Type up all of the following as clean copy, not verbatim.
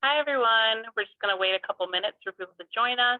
Hi, everyone. We're just going to wait a couple minutes for people to join us.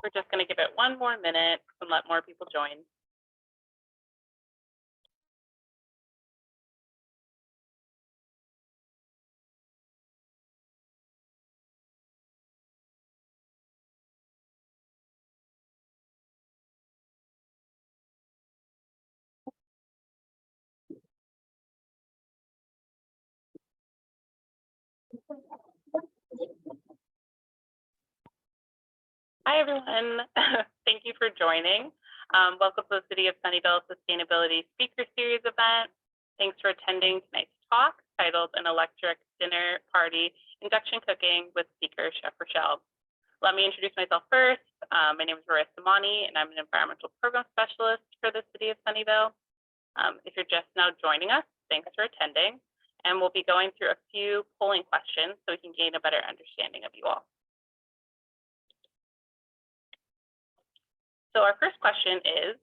We're just going to give it one more minute and let more people join. Hi, everyone. Thank you for joining. Welcome to the City of Sunnyvale Sustainability Speaker Series event. Thanks for attending tonight's talk titled An Electric Dinner Party, Induction Cooking with speaker Chef Rachelle. Let me introduce myself first. My name is Marissa Mani, and I'm an environmental program specialist for the City of Sunnyvale. If you're just now joining us, thanks for attending. And we'll be going through a few polling questions so we can gain a better understanding of you all. So our first question is,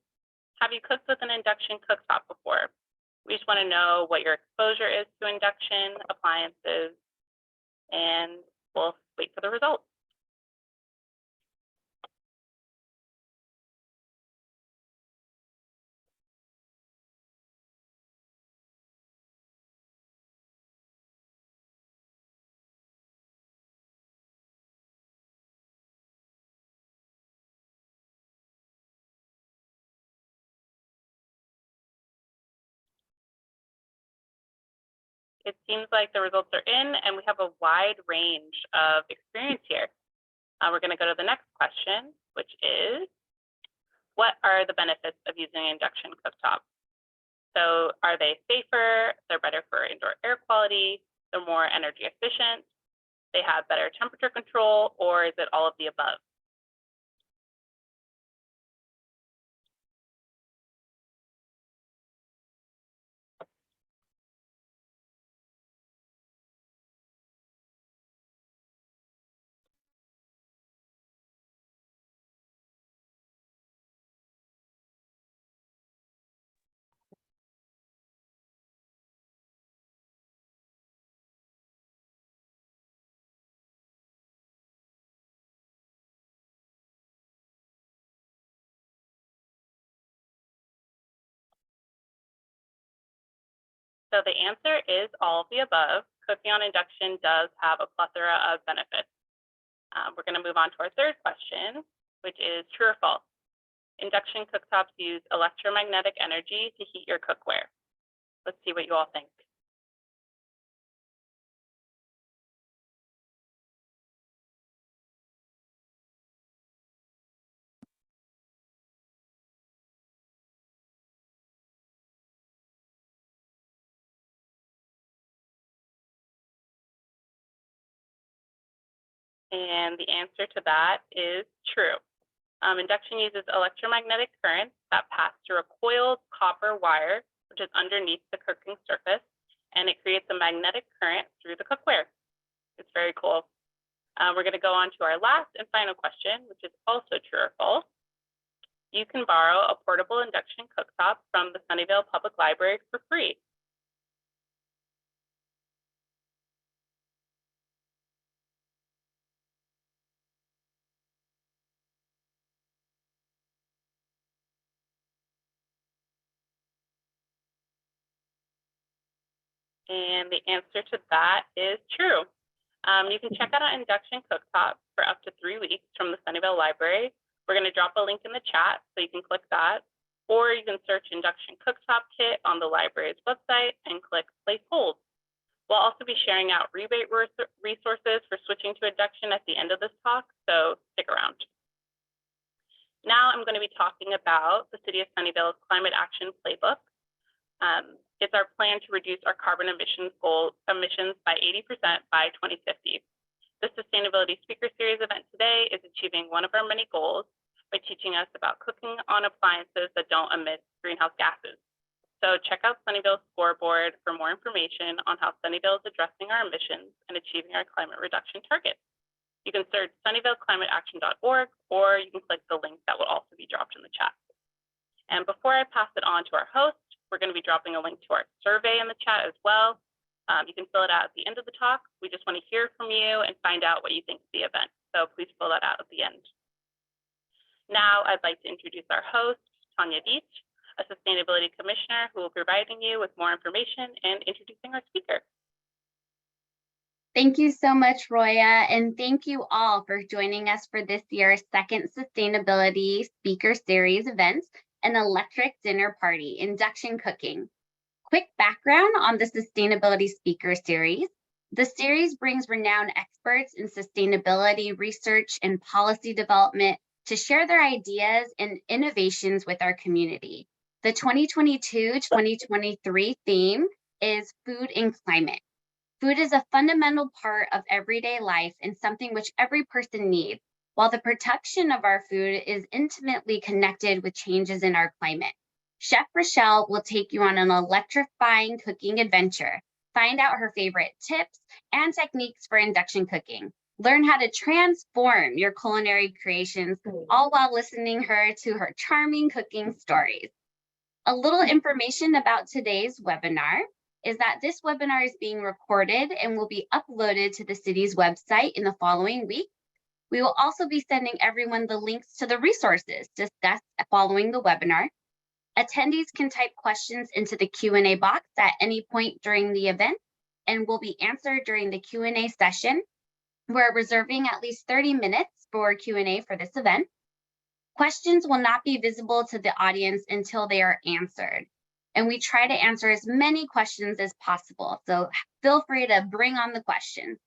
have you cooked with an induction cooktop before? We just want to know what your exposure is to induction appliances, and we'll wait for the results. It seems like the results are in, and we have a wide range of experience here. We're going to go to the next question, which is, what are the benefits of using an induction cooktop? So are they safer? They're better for indoor air quality? They're more energy efficient? They have better temperature control, or is it all of the above? So the answer is all of the above. Cooking on induction does have a plethora of benefits. We're going to move on to our third question, which is true or false. Induction cooktops use electromagnetic energy to heat your cookware. Let's see what you all think. And the answer to that is true. Induction uses electromagnetic currents that pass through a coiled copper wire, which is underneath the cooking surface, and it creates a magnetic current through the cookware. It's very cool. We're going to go on to our last and final question, which is also true or false. You can borrow a portable induction cooktop from the Sunnyvale Public Library for free. And the answer to that is true. You can check out our induction cooktop for up to 3 weeks from the Sunnyvale Library. We're going to drop a link in the chat so you can click that, or you can search Induction Cooktop Kit on the library's website and click Place Hold. We'll also be sharing out rebate resources for switching to induction at the end of this talk, so stick around. Now I'm going to be talking about the City of Sunnyvale's Climate Action Playbook. It's our plan to reduce our carbon emissions by 80% by 2050. The Sustainability Speaker Series event today is achieving one of our many goals by teaching us about cooking on appliances that don't emit greenhouse gases. So check out Sunnyvale's scoreboard for more information on how Sunnyvale is addressing our emissions and achieving our climate reduction targets. You can search sunnyvaleclimateaction.org, or you can click the link that will also be dropped in the chat. And before I pass it on to our host, we're going to be dropping a link to our survey in the chat as well. You can fill it out at the end of the talk. We just want to hear from you and find out what you think of the event. So please fill that out at the end. Now I'd like to introduce our host, Tanya Beach, a Sustainability Commissioner, who will be providing you with more information and introducing our speaker. Thank you so much, Roya, and thank you all for joining us for this year's second Sustainability Speaker Series event, an electric dinner party, induction cooking. Quick background on the Sustainability Speaker Series. The series brings renowned experts in sustainability research and policy development to share their ideas and innovations with our community. The 2022-2023 theme is food and climate. Food is a fundamental part of everyday life and something which every person needs, while the production of our food is intimately connected with changes in our climate. Chef Rachelle will take you on an electrifying cooking adventure. Find out her favorite tips and techniques for induction cooking. Learn how to transform your culinary creations, all while listening to her charming cooking stories. A little information about today's webinar is that this webinar is being recorded and will be uploaded to the city's website in the following week. We will also be sending everyone the links to the resources discussed following the webinar. Attendees can type questions into the Q&A box at any point during the event and will be answered during the Q&A session. We're reserving at least 30 minutes for Q&A for this event. Questions will not be visible to the audience until they are answered. And we try to answer as many questions as possible. So feel free to bring on the questions.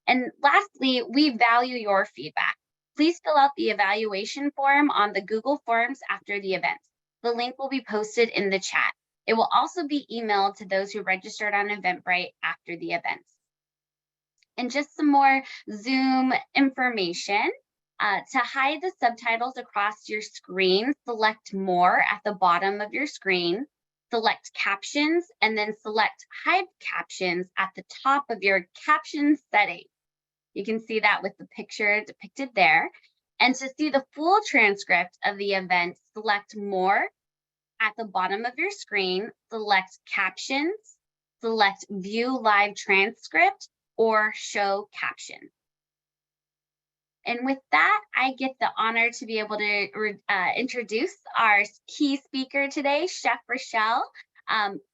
And lastly, we value your feedback. Please fill out the evaluation form on the Google Forms after the event. The link will be posted in the chat. It will also be emailed to those who registered on Eventbrite after the event. And just some more Zoom information. To hide the subtitles across your screen, select More at the bottom of your screen, select Captions, and then select Hide Captions at the top of your caption setting. You can see that with the picture depicted there. And to see the full transcript of the event, select More at the bottom of your screen, select Captions, select View Live Transcript, or Show Caption. And with that, I get the honor to be able to introduce our key speaker today, Chef Rachelle.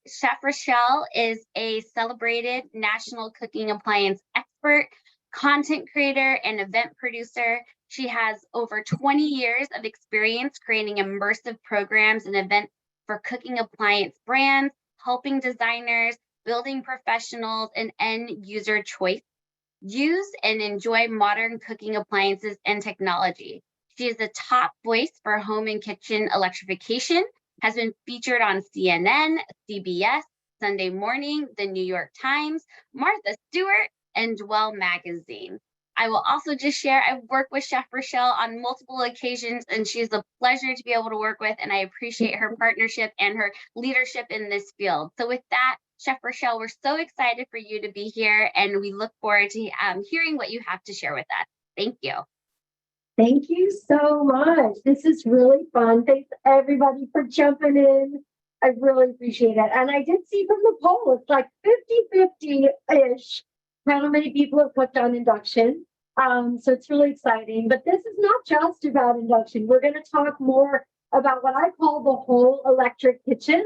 Chef Rachelle is a celebrated national cooking appliance expert, content creator, and event producer. She has over 20 years of experience creating immersive programs and events for cooking appliance brands, helping designers, building professionals, and end user choice. Use and enjoy modern cooking appliances and technology. She is a top voice for home and kitchen electrification, has been featured on CNN, CBS, Sunday Morning, The New York Times, Martha Stewart, and Dwell Magazine. I will also just share, I've worked with Chef Rachelle on multiple occasions, and she's a pleasure to be able to work with, and I appreciate her partnership and her leadership in this field. So with that, Chef Rachelle, we're so excited for you to be here, and we look forward to hearing what you have to share with us. Thank you. Thank you so much. This is really fun. Thanks everybody for jumping in. I really appreciate it. And I did see from the poll, it's like 50-50-ish how many people have clicked on induction. So it's really exciting. But this is not just about induction. We're going to talk more about what I call the whole electric kitchen.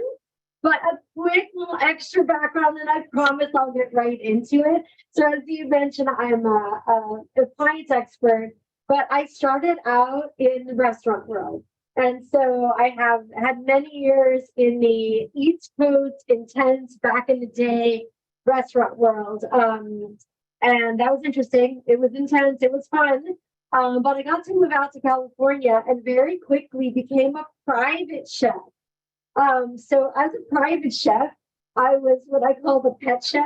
But a quick little extra background, and I promise I'll get right into it. So as you mentioned, I'm a appliance expert, but I started out in the restaurant world. And so I have had many years in the East Coast intense back in the day restaurant world. And that was interesting. It was intense. It was fun. But I got to move out to California and very quickly became a private chef. So as a private chef, I was what I call the pet chef.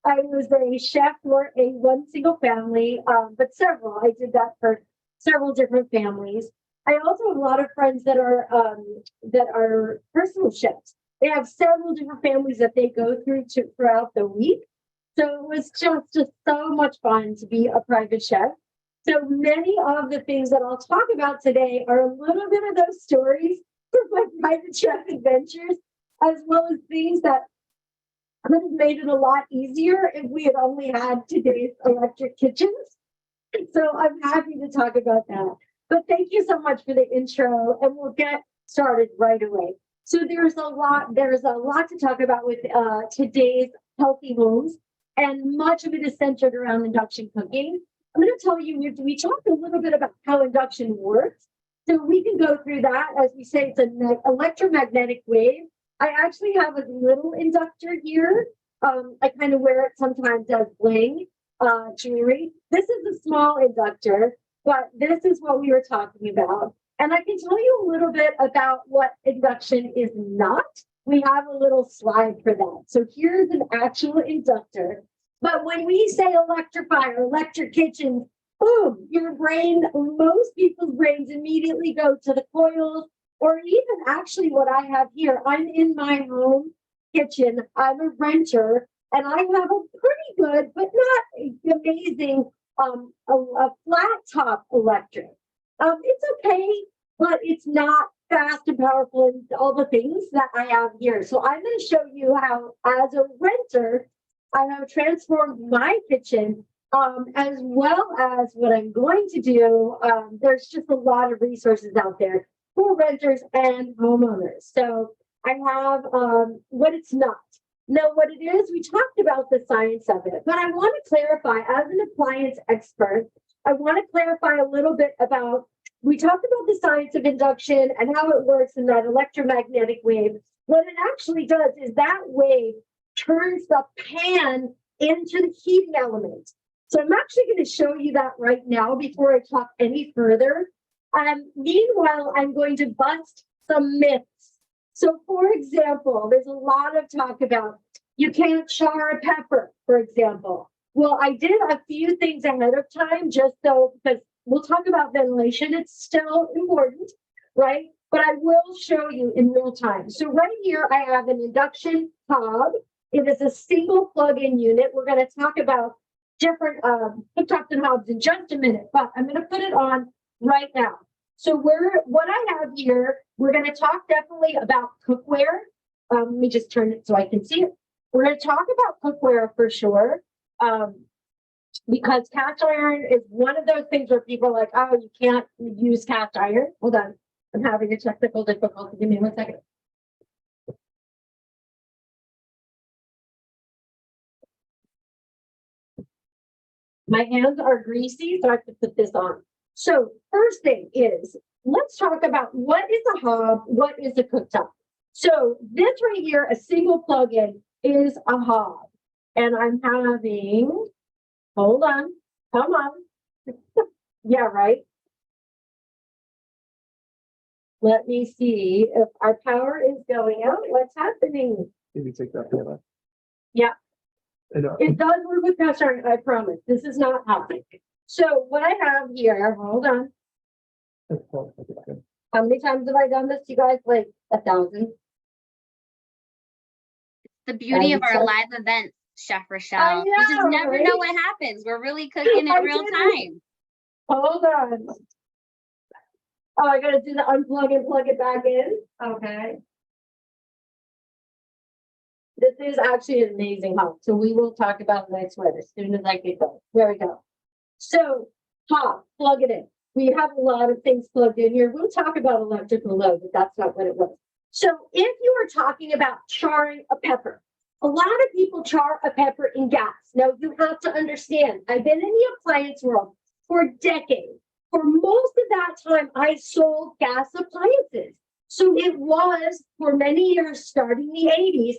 I was a chef for one single family, but several. I did that for several different families. I also have a lot of friends that are personal chefs. They have several different families that they go through throughout the week. So it was just so much fun to be a private chef. So many of the things that I'll talk about today are a little bit of those stories from my private chef adventures, as well as things that could have made it a lot easier if we had only had today's electric kitchens. So I'm happy to talk about that. But thank you so much for the intro, and we'll get started right away. So there's a lot to talk about with today's healthy homes, and much of it is centered around induction cooking. I'm going to tell you, we talked a little bit about how induction works. So we can go through that. As we say, it's an electromagnetic wave. I actually have a little inductor here. I kind of wear it sometimes as bling jewelry. This is a small inductor, but this is what we were talking about. And I can tell you a little bit about what induction is not. We have a little slide for that. So here's an actual inductor. But when we say electrify or electric kitchen, boom, most people's brains immediately go to the coils, or even actually what I have here. I'm in my home kitchen. I'm a renter, and I have a pretty good, but not amazing, a flat top electric. It's okay, but it's not fast and powerful and all the things that I have here. So I'm going to show you how, as a renter, I have transformed my kitchen, as well as what I'm going to do. There's just a lot of resources out there for renters and homeowners. So I have what it's not. Now, what it is, we talked about the science of it, but I want to clarify, as an appliance expert, I want to clarify a little bit about, we talked about the science of induction and how it works in that electromagnetic wave. What it actually does is that wave turns the pan into the heating element. So I'm actually going to show you that right now before I talk any further. Meanwhile, I'm going to bust some myths. So for example, there's a lot of talk about you can't char a pepper, for example. Well, I did a few things ahead of time just so, because we'll talk about ventilation. It's still important, right? But I will show you in real time. So right here, I have an induction hob. It is a single plug-in unit. We're going to talk about different hookups and hobs in just a minute, but I'm going to put it on right now. So what I have here, we're going to talk definitely about cookware. Let me just turn it so I can see it. We're going to talk about cookware for sure, because cast iron is one of those things where people are like, oh, you can't use cast iron. Hold on. I'm having a technical difficulty. Give me 1 second. My hands are greasy, so I have to put this on. So first thing is, let's talk about what is a hob, what is a cooktop. So this right here, a single plug-in, is a hob. And I'm having, hold on, come on. Yeah, right. Let me see if our power is going out. What's happening? Maybe take that camera. Yeah. And, It does work with cast iron, I promise. This is not happening. So what I have here, hold on. How many times have I done this, you guys? Like 1,000. The beauty of our so- live events, Chef Rachelle. You just know, never right? know what happens. We're really cooking in I real didn't. time. Hold on. Oh, I gotta do the unplug and plug it back in. Okay. This is actually an amazing hop. So we will talk about next one as soon as I get going. There we go. So hop, plug it in. We have a lot of things plugged in here. We'll talk about electrical load, but that's not what it was. So if you are talking about charring a pepper, a lot of people char a pepper in gas. Now you have to understand, I've been in the appliance world for decades. For most of that time, I sold gas appliances. So it was for many years, starting the 80s,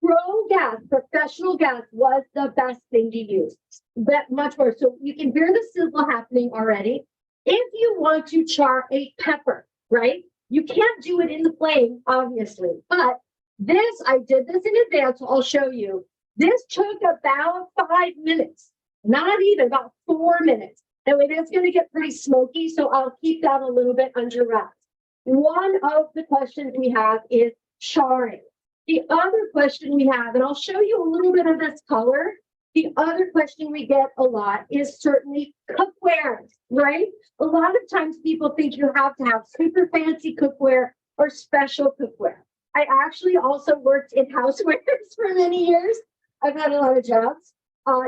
pro gas, professional gas was the best thing to use. But much more. So you can hear the sizzle happening already. If you want to char a pepper, right? You can't do it in the flame, obviously. But this, I did this in advance. So I'll show you. This took about 5 minutes, not even about 4 minutes. Now it is going to get pretty smoky, so I'll keep that a little bit under wraps. One of the questions we have is charring. The other question we have, and I'll show you a little bit of this color. The other question we get a lot is certainly cookware, right? A lot of times people think you have to have super fancy cookware or special cookware. I actually also worked in housewares for many years. I've had a lot of jobs,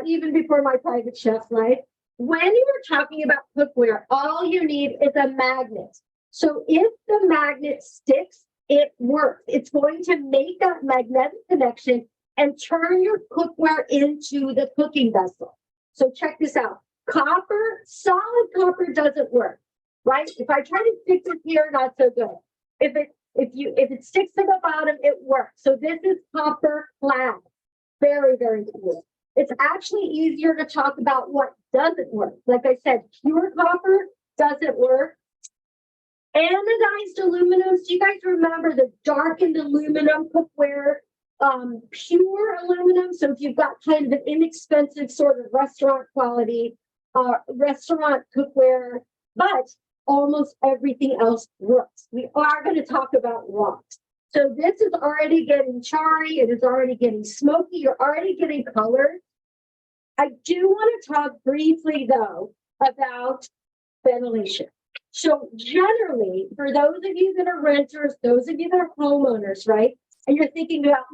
even before my private chef's life. When you are talking about cookware, all you need is a magnet. So if the magnet sticks, it works. It's going to make that magnetic connection and turn your cookware into the cooking vessel. So check this out. Copper, solid copper doesn't work, right? If I try to fix it here, not so good. If it sticks to the bottom, it works. So this is copper clad. Very, very cool. It's actually easier to talk about what doesn't work. Like I said, pure copper doesn't work. Anodized aluminum. Do you guys remember the darkened aluminum cookware? Pure aluminum. So if you've got kind of an inexpensive sort of restaurant quality, restaurant cookware, but almost everything else works. We are going to talk about rocks. So this is already getting charry. It is already getting smoky. You're already getting color. I do want to talk briefly though about ventilation. So generally, for those of you that are renters, those of you that are homeowners, right? And you're thinking about,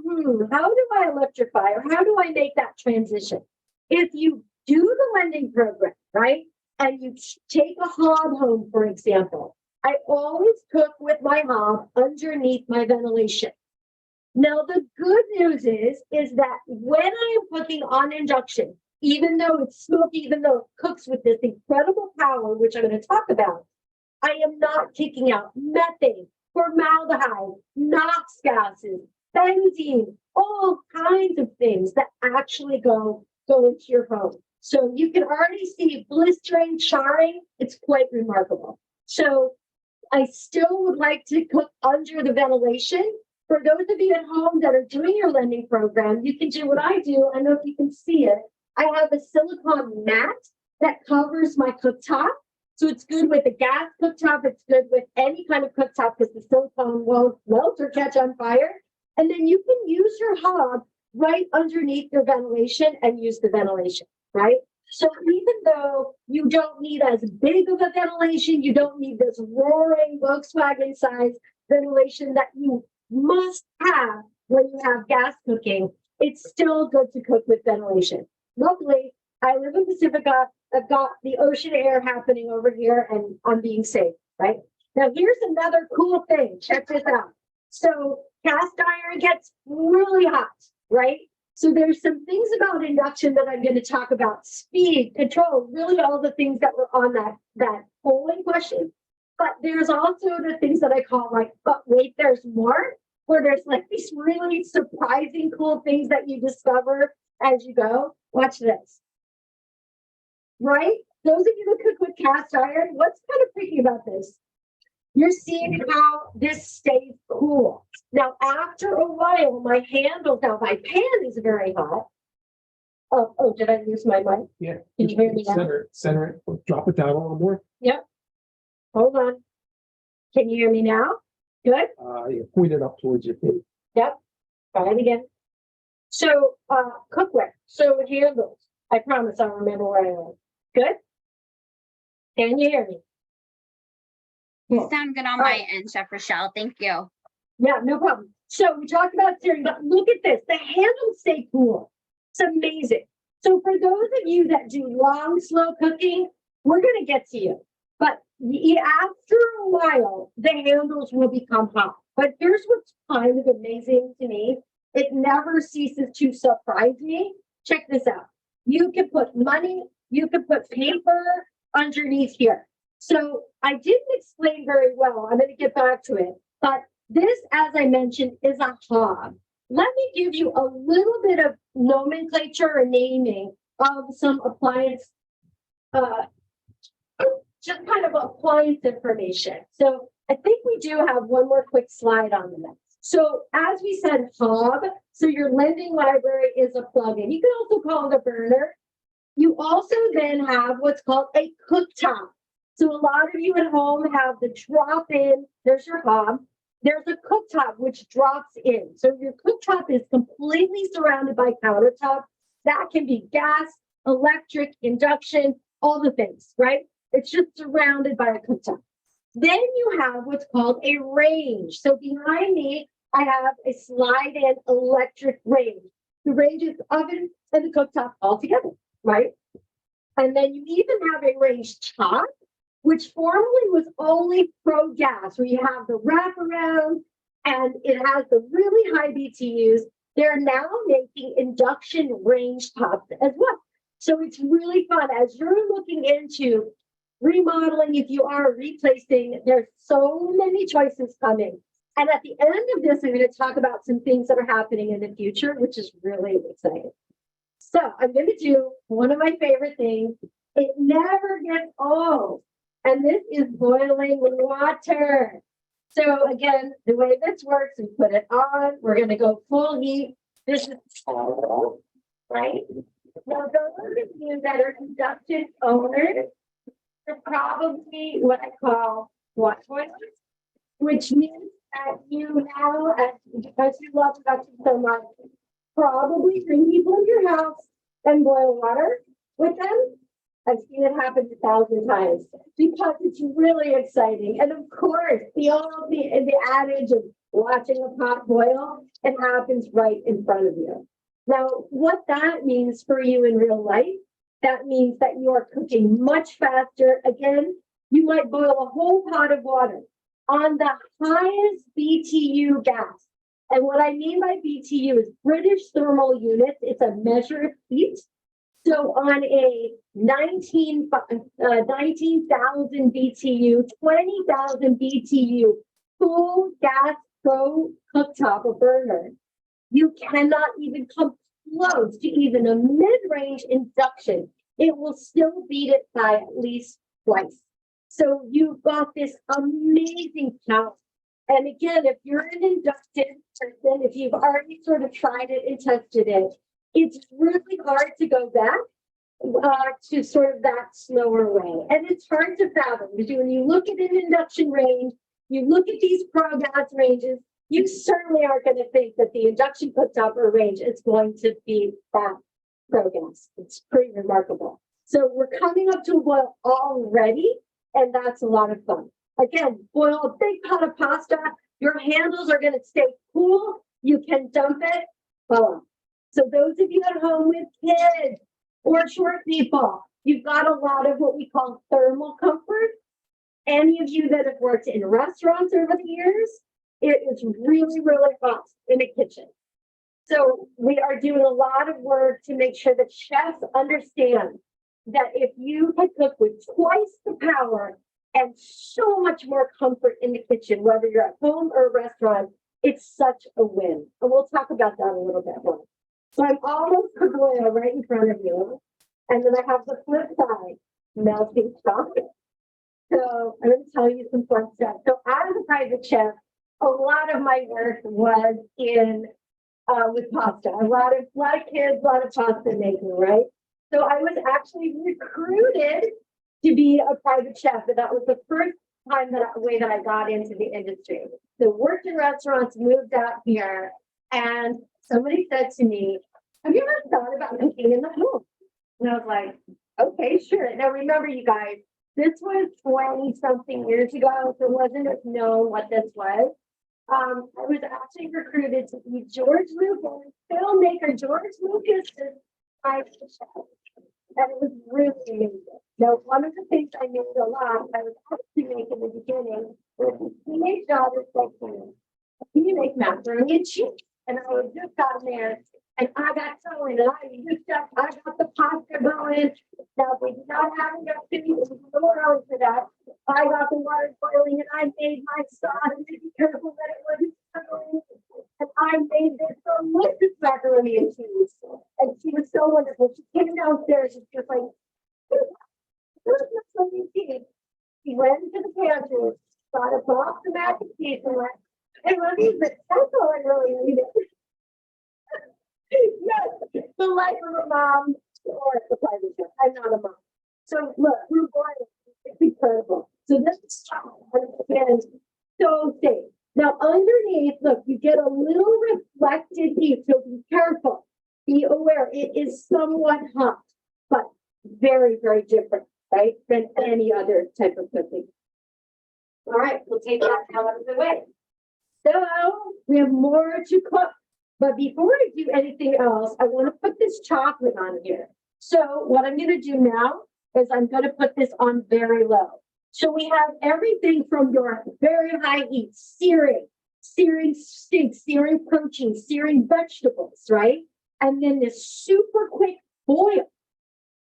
how do I electrify or how do I make that transition? If you do the lending program, right? And you take a hob home, for example, I always cook with my hob underneath my ventilation. Now, the good news is that when I am cooking on induction, even though it's smoky, even though it cooks with this incredible power, which I'm going to talk about, I am not kicking out methane, formaldehyde, NOx gases, benzene, all kinds of things that actually go into your home. So you can already see blistering, charring. It's quite remarkable. So I still would like to cook under the ventilation. For those of you at home that are doing your lending program, you can do what I do. I don't know if you can see it. I have a silicone mat that covers my cooktop. So it's good with a gas cooktop. It's good with any kind of cooktop because the silicone won't melt or catch on fire. And then you can use your hob right underneath your ventilation and use the ventilation, right? So even though you don't need as big of a ventilation, you don't need this roaring Volkswagen size ventilation that you must have when you have gas cooking, it's still good to cook with ventilation. Luckily, I live in Pacifica. I've got the ocean air happening over here and I'm being safe, right? Now, here's another cool thing. Check this out. So cast iron gets really hot, right? So there's some things about induction that I'm going to talk about. Speed, control, really all the things that were on that polling question. But there's also the things that I call like, but wait, there's more, where there's like these really surprising cool things that you discover as you go. Watch this. Right? Those of you that cook with cast iron, what's kind of freaky about this? You're seeing how this stays cool. Now, after a while, my handle, now my pan is very hot. Oh, did I lose my mic? Yeah. Can you hear me now? Center it, drop it down a little more. Yep. Hold on. Can you hear me now? Good? You point it up towards your feet. Yep. Try it again. So, cookware, so handles. I promise I'll remember where I am. Good? Can you hear me? You Cool. sound good on All my right. end, Chef Rachelle. Thank you. Yeah, no problem. So we talked about steering, but look at this. The handles stay cool. It's amazing. So for those of you that do long, slow cooking, we're going to get to you. But after a while, the handles will become hot. But here's what's kind of amazing to me. It never ceases to surprise me. Check this out. You can put money, you can put paper underneath here. So I didn't explain very well. I'm going to get back to it. But this, as I mentioned, is a hob. Let me give you a little bit of nomenclature or naming of some appliance, just kind of appliance information. So I think we do have one more quick slide on the next. So as we said, hob, so your lending library is a plug-in. You can also call it a burner. You also then have what's called a cooktop. So a lot of you at home have the drop-in, there's your hob. There's a cooktop which drops in. So your cooktop is completely surrounded by countertop. That can be gas, electric, induction, all the things, right? It's just surrounded by a cooktop. Then you have what's called a range. So behind me, I have a slide-in electric range. The range is oven and the cooktop all together, right? And then you even have a range top, which formerly was only pro gas, where you have the wraparound and it has the really high BTUs. They're now making induction range tops as well. So it's really fun as you're looking into remodeling. If you are replacing, there's so many choices coming. And at the end of this, I'm going to talk about some things that are happening in the future, which is really exciting. So I'm going to do one of my favorite things. It never gets old. And this is boiling water. So again, the way this works, we put it on. We're going to go full heat. This is right. Now, those of you that are induction owners are probably what I call water boilers, which means that you now, because you love induction so much, probably bring people in your house and boil water with them. I've seen it happen 1,000 times because it's really exciting. And of course, the adage of watching a pot boil, it happens right in front of you. Now, what that means for you in real life, that means that you are cooking much faster. Again, you might boil a whole pot of water on the highest BTU gas. And what I mean by BTU is British thermal units. It's a measure of heat. So on a 19,000 BTU, 20,000 BTU full gas pro cooktop or burner, you cannot even come close to even a mid-range induction. It will still beat it by at least twice. So you've got this amazing power. And again, if you're an induction person, if you've already sort of tried it and tested it, it's really hard to go back to sort of that slower way. And it's hard to fathom because when you look at an induction range, you look at these pro gas ranges, you certainly aren't going to think that the induction cooktop or range is going to be that pro gas. It's pretty remarkable. So we're coming up to a boil already, and that's a lot of fun. Again, boil a big pot of pasta. Your handles are going to stay cool. You can dump it. Voila. So those of you at home with kids or short people, you've got a lot of what we call thermal comfort. Any of you that have worked in restaurants over the years, it is really, really hot in a kitchen. So we are doing a lot of work to make sure that chefs understand that if you can cook with twice the power and so much more comfort in the kitchen, whether you're at home or a restaurant, it's such a win. And we'll talk about that a little bit more. So I'm almost to boil right in front of you. And then I have the flip side, melting chocolate. So I'm going to tell you some fun stuff. So as a private chef, a lot of my work was in with pasta. A lot of kids, a lot of pasta making, right? So I was actually recruited to be a private chef, and that was the first time way that I got into the industry. So worked in restaurants, moved out here, and somebody said to me, have you ever thought about cooking in the home? And I was like, okay, sure. Now remember, you guys, this was 20 something years ago, so it wasn't as known what this was. I was actually recruited to be George Lucas, filmmaker George Lucas's private chef. And it was really amazing. Now, one of the things I made a lot, I was actually making in the beginning, was a teenage daughter said to me, can you make macaroni and cheese? And I had just gotten there, and I got going, and I got the pasta going. Now, we did not have enough food, it was a little early for that. I got the water boiling, and I made my sauce, and to be careful that it wasn't boiling. And I made this delicious macaroni and cheese. And she was so wonderful. She came downstairs, and she was like, "Where's macaroni and cheese?" She went into the pantry, got a box of mac and cheese, and went, "Hey, let me, but that's all I really needed." Yes, the life of a mom or the private chef. I'm not a mom. So look, we're going. It's incredible. So this is again so safe. Now underneath, look, you get a little reflected heat, so be careful. Be aware it is somewhat hot, but very, very different, right, than any other type of cooking. All right, we'll take that out of the way. So we have more to cook. But before I do anything else, I want to put this chocolate on here. So what I'm going to do now is I'm going to put this on very low. So we have everything from your very high heat, searing steak, searing protein, searing vegetables, right? And then this super quick boil.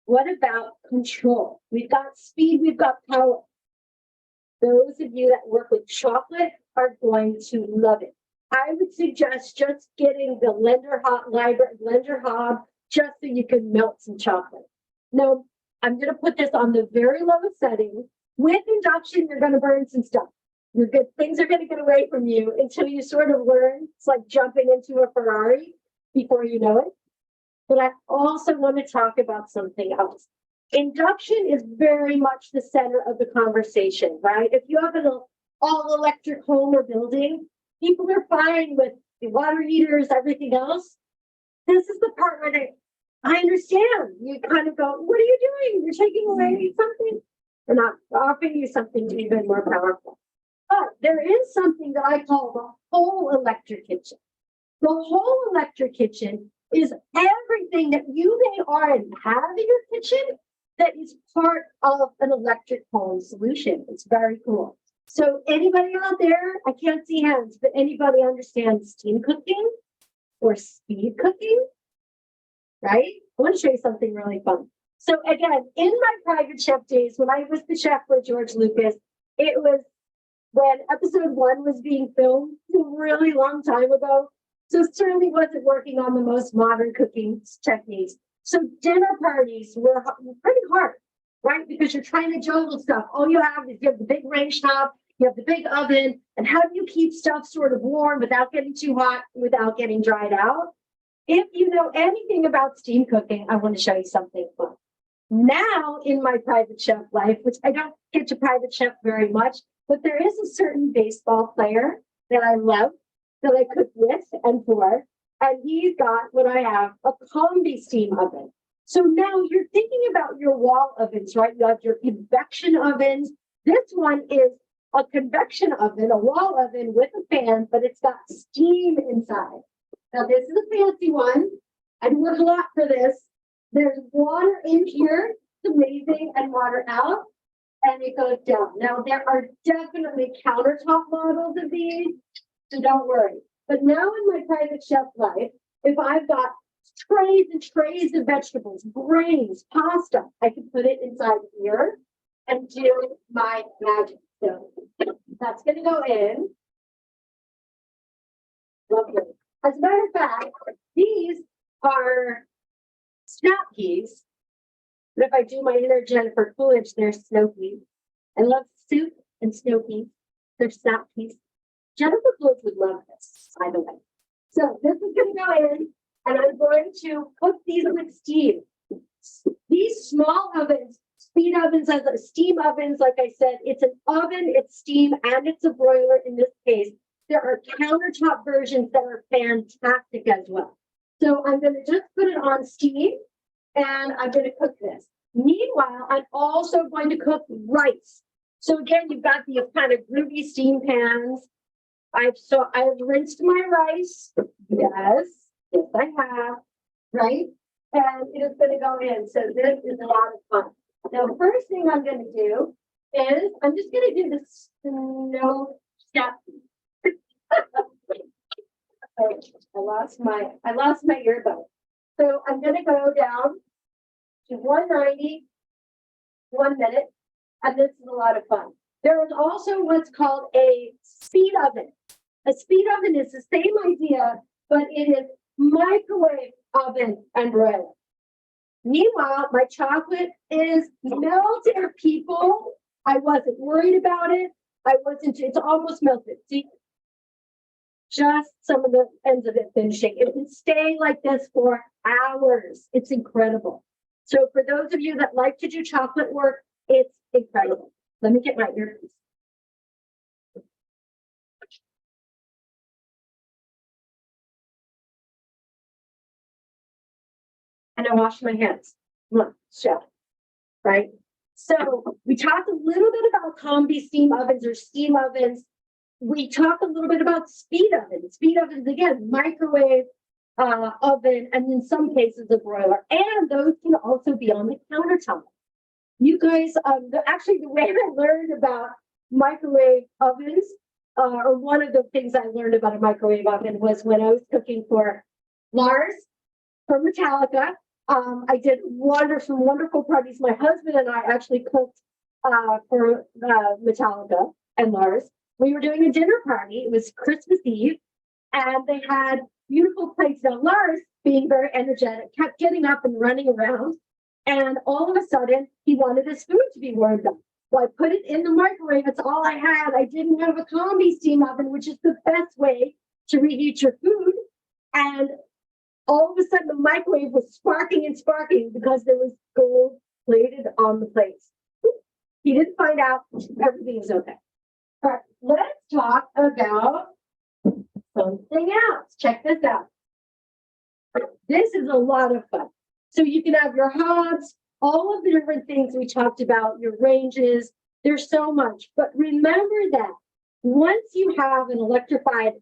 What about control? We've got speed, we've got power. Those of you that work with chocolate are going to love it. I would suggest just getting the blender hob, just so you can melt some chocolate. Now, I'm going to put this on the very lowest setting. With induction, you're going to burn some stuff. Your good things are going to get away from you until you sort of learn. It's like jumping into a Ferrari before you know it. But I also want to talk about something else. Induction is very much the center of the conversation, right? If you have an all-electric home or building, people are fine with the water heaters, everything else. This is the part where I understand. You kind of go, what are you doing? You're taking away something. We're not offering you something even more powerful. But there is something that I call the whole electric kitchen. The whole electric kitchen is everything that you may already have in your kitchen that is part of an electric home solution. It's very cool. So anybody out there, I can't see hands, but anybody understands steam cooking or speed cooking, right? I want to show you something really fun. So again, in my private chef days, when I was the chef for George Lucas, it was when episode 1 was being filmed a really long time ago. So certainly wasn't working on the most modern cooking techniques. So dinner parties were pretty hard, right? Because you're trying to juggle stuff. All you have is you have the big range top, you have the big oven, and how do you keep stuff sort of warm without getting too hot, without getting dried out? If you know anything about steam cooking, I want to show you something fun. Now in my private chef life, which I don't get to private chef very much, but there is a certain baseball player that I love, that I cook with and for, and he's got what I have, a combi steam oven. So now you're thinking about your wall ovens, right? You have your convection ovens. This one is a convection oven, a wall oven with a fan, but it's got steam inside. Now this is a fancy one. I'd work a lot for this. There's water in here, it's amazing, and water out, and it goes down. Now there are definitely countertop models of these, so don't worry. But now in my private chef life, if I've got trays and trays of vegetables, grains, pasta, I can put it inside here and do my magic. So that's going to go in. Lovely. As a matter of fact, these are snap peas. But if I do my inner Jennifer Coolidge, they're snow peas. I love soup and snow peas. They're snap peas. Jennifer Coolidge would love this, by the way. So this is going to go in, and I'm going to cook these with steam. These small ovens, speed ovens, steam ovens, like I said, it's an oven, it's steam, and it's a broiler in this case. there are countertop versions that are fantastic as well. So I'm going to just put it on steam and I'm going to cook this. Meanwhile, I'm also going to cook rice. So again, you've got the kind of groovy steam pans. I've rinsed my rice. Yes, I have, right? And it is going to go in. So this is a lot of fun. Now, first thing I'm going to do is I'm just going to do the snow step. I lost my earbud. So I'm going to go down to 190, 1 minute, and this is a lot of fun. There is also what's called a speed oven. A speed oven is the same idea, but it is microwave oven and broiler. Meanwhile, my chocolate is melted, people. I wasn't worried about it. It's almost melted. See, just some of the ends of it finishing. It can stay like this for hours. It's incredible. So for those of you that like to do chocolate work, it's incredible. Let me get my earpiece. And I wash my hands. Look, chef, right? So we talked a little bit about combi steam ovens or steam ovens. We talked a little bit about speed ovens. Speed ovens, again, microwave oven, and in some cases a broiler. And those can also be on the countertop. You guys, actually the way I learned about microwave ovens, or one of the things I learned about a microwave oven was when I was cooking for Lars from Metallica. I did wonderful parties. My husband and I actually cooked for Metallica and Lars. We were doing a dinner party. It was Christmas Eve, and they had beautiful plates. Now, Lars, being very energetic, kept getting up and running around. And all of a sudden, he wanted his food to be warmed up. So I put it in the microwave. It's all I had. I didn't have a combi steam oven, which is the best way to reheat your food. And all of a sudden, the microwave was sparking and sparking because there was gold plated on the plates. He didn't find out. Everything was okay. All right, let's talk about something else. Check this out. This is a lot of fun. So you can have your hobs, all of the different things we talked about, your ranges. There's so much. But remember that once you have an electrified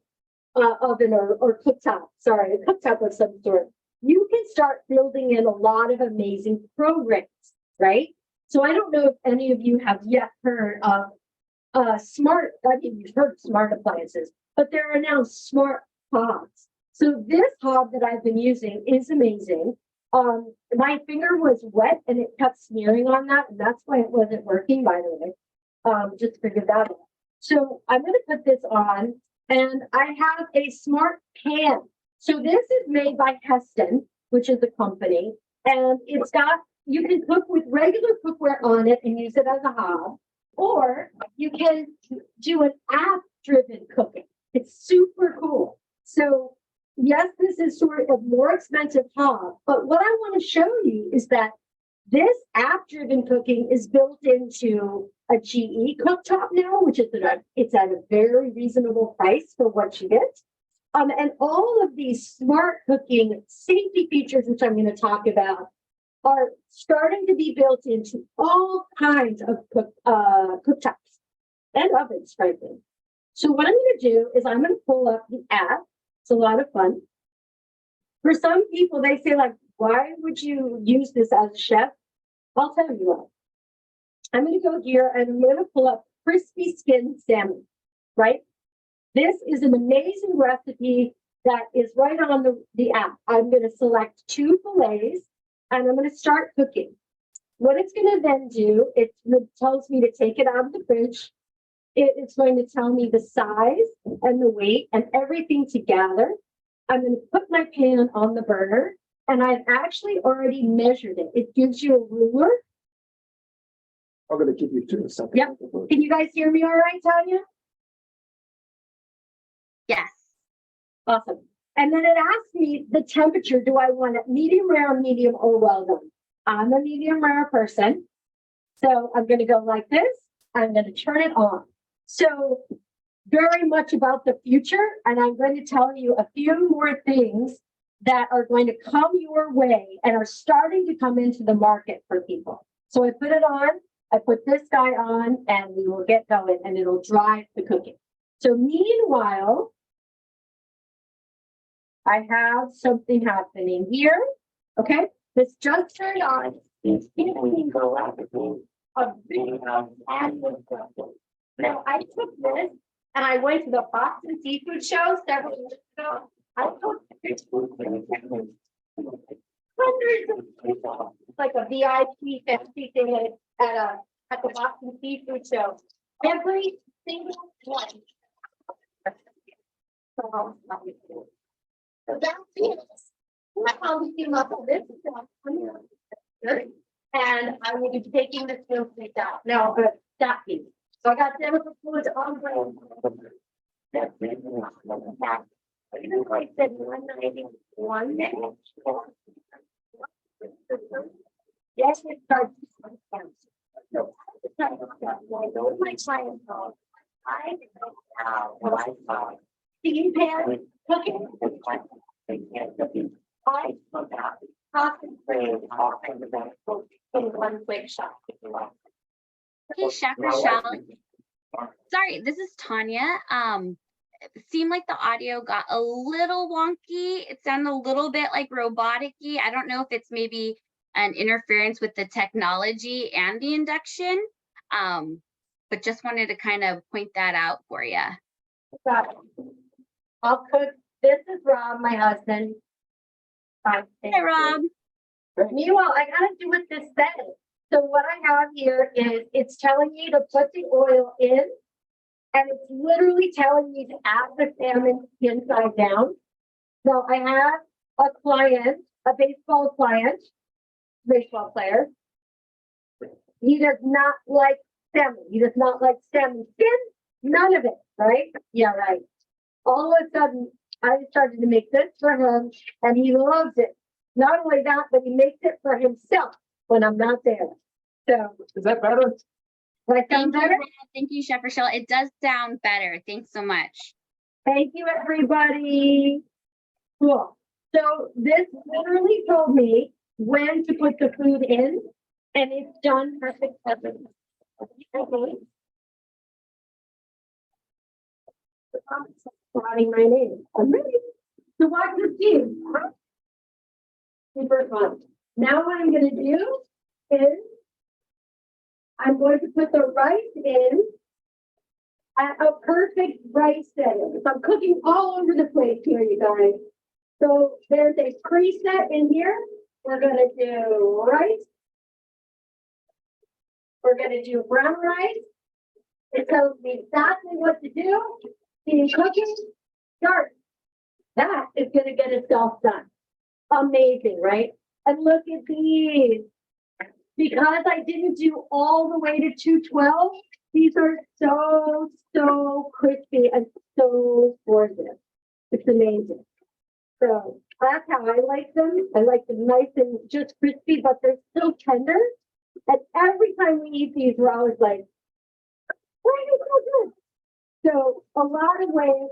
oven or cooktop, a cooktop of some sort, you can start building in a lot of amazing programs, right? So I don't know if any of you have yet heard of you've heard of smart appliances, but there are now smart hobs. So this hob that I've been using is amazing. My finger was wet and it kept smearing on that, and that's why it wasn't working, by the way. Just figured that out. So I'm going to put this on, and I have a smart pan. So this is made by Heston, which is a company, and you can cook with regular cookware on it and use it as a hob. Or you can do an app-driven cooking. It's super cool. So yes, this is sort of more expensive hob, but what I want to show you is that this app-driven cooking is built into a GE cooktop now, which is it's at a very reasonable price for what you get. And all of these smart cooking safety features, which I'm going to talk about, are starting to be built into all kinds of cooktops and ovens, frankly. So what I'm going to do is I'm going to pull up the app. It's a lot of fun. For some people, they say, like, why would you use this as a chef? I'll tell you what. I'm going to go here and I'm going to pull up crispy skin salmon, right? This is an amazing recipe that is right on the app. I'm going to select 2 fillets and I'm going to start cooking. What it's going to then do, it tells me to take it out of the fridge. It's going to tell me the size and the weight and everything together. I'm going to put my pan on the burner, and I've actually already measured it. It gives you a ruler. I'm going to give you 2 seconds. Yep. Can you guys hear me all right, Tanya? Yes. Awesome. And then it asks me the temperature. Do I want it medium rare, medium, or well done? I'm a medium rare person. So I'm going to go like this. I'm going to turn it on. So very much about the future, and I'm going to tell you a few more things that are going to come your way and are starting to come into the market for people. So I put it on, I put this guy on, and we will get going, and it'll drive the cooking. So meanwhile, I have something happening here. Okay, this just turned on. Now I took this and I went to the Boston Seafood Show several years ago. I took hundreds of people, like a VIP fancy thing at the Boston Seafood Show. Every single one. So that's it. How we came up with this. And I will be taking the field plate out now, but that piece. So I got chemical fluids on ground. I said 191 minutes. Yes, it starts. So I know my clientele. I steam pan cooking. I concentrate in one quick shot. Hey, Chef Rachelle. Sorry, this is Tanya. It seemed like the audio got a little wonky. It sounded a little bit like robotic-y. I don't know if it's maybe an interference with the technology and the induction, but just wanted to kind of point that out for you. I'll cook. This is Rob, my husband. Hey, Rob. Meanwhile, I gotta do what this says. So what I have here is it's telling me to put the oil in, and it's literally telling me to add the salmon inside down. So I have a client, a baseball player. He does not like salmon. He does not like salmon skin, none of it, right? Yeah, right. All of a sudden, I started to make this for him, and he loves it. Not only that, but he makes it for himself when I'm not there. So Is that better? Thank you, Rob. Thank you, Chef Rachelle. It does sound better. Thanks so much. Thank you, everybody. Cool. So this literally told me when to put the food in, and it's done perfect. Writing my name. I'm ready to watch the team. Super fun. Now what I'm going to do is I'm going to put the rice in at a perfect rice setting. So I'm cooking all over the place here, you guys. So there's a preset in here. We're going to do rice. We're going to do brown rice. It tells me exactly what to do. In cooking, start. That is going to get itself done. Amazing, right? And look at these. Because I didn't do all the way to 212, these are so crispy and so gorgeous. It's amazing. So that's how I like them. I like them nice and just crispy, but they're still tender. And every time we eat these, we're always like, why are they so good? So a lot of ways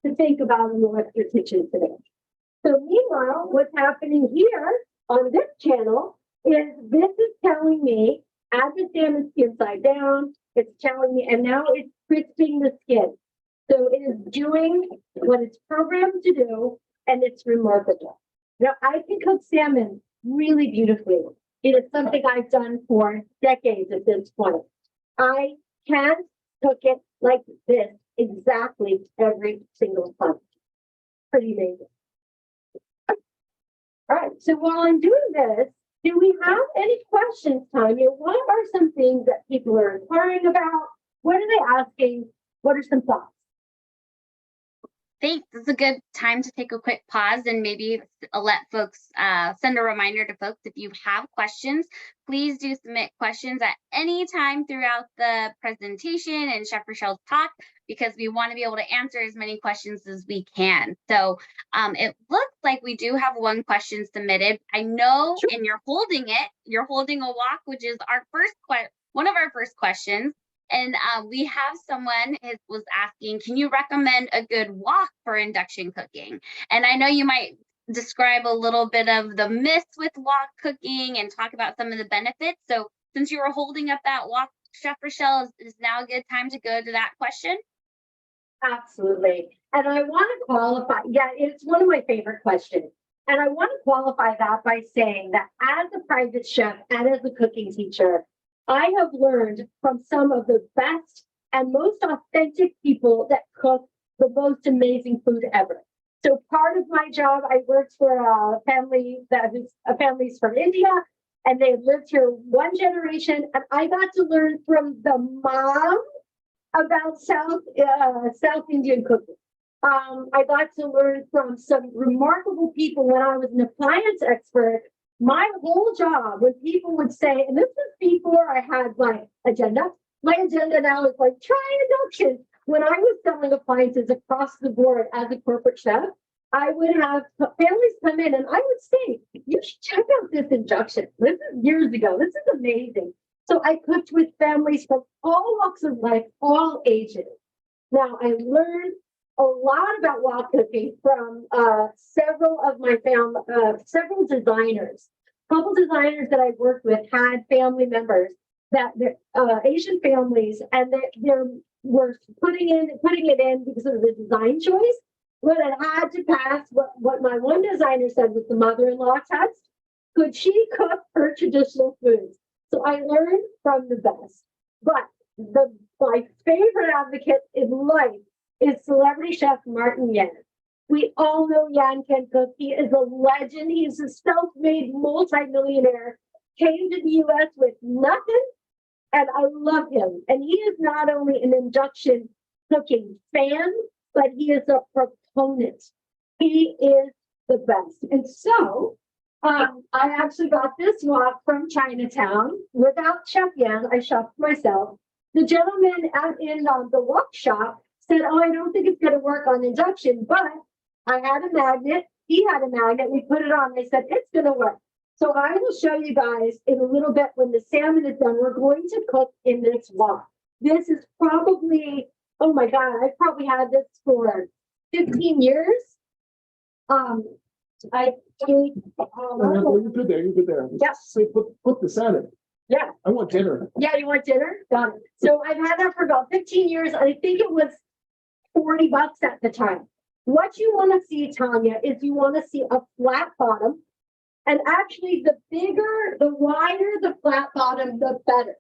to think about in the Electric Kitchen today. So meanwhile, what's happening here on this channel is this is telling me add the salmon skin side down. It's telling me, and now it's crisping the skin. So it is doing what it's programmed to do, and it's remarkable. Now I can cook salmon really beautifully. It is something I've done for decades at this point. I can cook it like this exactly every single time. Pretty amazing. All right, so while I'm doing this, do we have any questions, Tanya? What are some things that people are inquiring about? What are they asking? What are some thoughts? Thanks. It's a good time to take a quick pause and maybe let folks send a reminder to folks. If you have questions, please do submit questions at any time throughout the presentation and Chef Rachelle's talk, because we want to be able to answer as many questions as we can. So it looks like we do have one question submitted. I know, and you're holding it. You're holding a wok, which is our first one of our first questions. And we have someone who was asking, can you recommend a good wok for induction cooking? And I know you might describe a little bit of the myths with wok cooking and talk about some of the benefits. So since you were holding up that wok, Chef Rachelle, is now a good time to go to that question? Absolutely. And I want to qualify, yeah, it's one of my favorite questions. And I want to qualify that by saying that as a private chef and as a cooking teacher, I have learned from some of the best and most authentic people that cook the most amazing food ever. So part of my job, I worked for a family that was family's from India, and they had lived here one generation, and I got to learn from the mom about South Indian cooking. I got to learn from some remarkable people when I was an appliance expert. My whole job, when people would say, and this was before I had my agenda now is like, try induction. When I was selling appliances across the board as a corporate chef, I would have families come in and I would say, you should check out this induction. This is years ago. This is amazing. So I cooked with families from all walks of life, all ages. Now I learned a lot about wok cooking from several of my several designers. A couple designers that I worked with had family members that they're Asian families, and they were putting it in because of the design choice. But it had to pass what my one designer said was the mother-in-law test. Could she cook her traditional foods? So I learned from the best. But my favorite advocate in life is celebrity chef Martin Yan. We all know Yan can cook. He is a legend. He's a self-made multimillionaire, came to the US with nothing, and I love him. And he is not only an induction cooking fan, but he is a proponent. He is the best. And so I actually got this wok from Chinatown without Chef Yan. I shopped myself. The gentleman in the wok shop said, oh, I don't think it's going to work on induction, but I had a magnet. He had a magnet. We put it on. They said, it's going to work. So I will show you guys in a little bit when the salmon is done. We're going to cook in this wok. This is probably, oh my God, I've probably had this for 15 years. I think, You good there, you good there. Yes. So put the salad. Yeah. I want dinner. Yeah, you want dinner? Got it. So I've had that for about 15 years. I think it was $40 at the time. What you want to see, Tanya, is you want to see a flat bottom. And actually, the bigger, the wider the flat bottom, the better.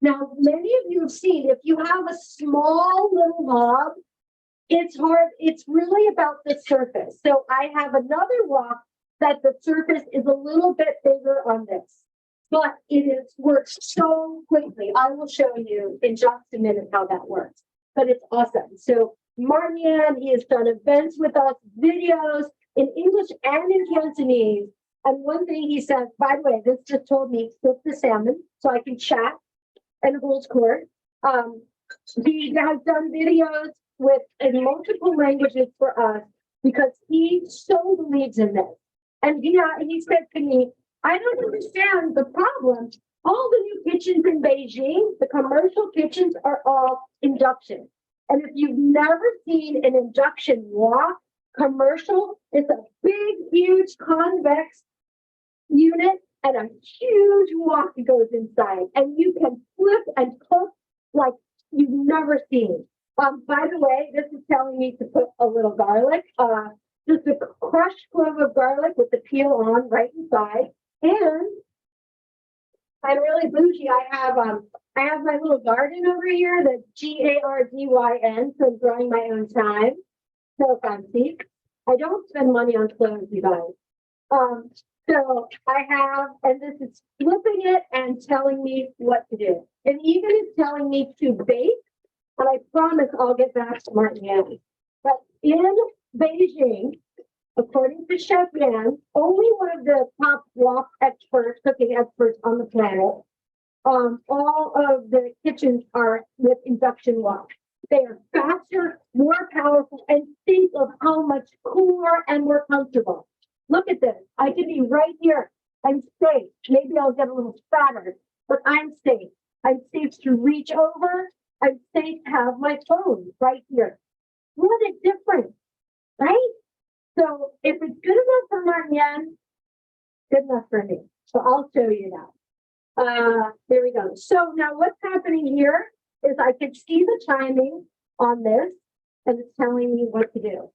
Now, many of you have seen, if you have a small little hob, it's hard. It's really about the surface. So I have another wok that the surface is a little bit bigger on this, but works so quickly. I will show you in just a minute how that works, but it's awesome. So Martin Yan, he has done events with us, videos in English and in Cantonese. And one thing he said, by the way, this just told me cook the salmon so I can chat and hold court. He has done videos in multiple languages for us because he so believes in this. And he said to me, I don't understand the problem. All the new kitchens in Beijing, the commercial kitchens are all induction. And if you've never seen an induction wok commercial, it's a big, huge convex unit and a huge wok that goes inside. And you can flip and cook like you've never seen. By the way, this is telling me to put a little garlic, just a crushed clove of garlic with the peel on right inside. And I'm really bougie. I have my little garden over here, the GARDYN, so I'm growing my own thyme. So fancy. I don't spend money on clothes, you guys. So I have, and this is flipping it and telling me what to do. And even it's telling me to bake, and I promise I'll get back to Martin Yan. But in Beijing, according to Chef Yan, only one of the top wok experts, cooking experts on the planet, all of the kitchens are with induction wok. They are faster, more powerful, and think of how much cooler and more comfortable. Look at this. I can be right here. I'm safe. Maybe I'll get a little fatter, but I'm safe. I'm safe to reach over I'm safe to have my phone right here. What a difference, right? So if it's good enough for Marianne, good enough for me. So I'll show you that. There we go. So now what's happening here is I can see the timing on this and it's telling me what to do.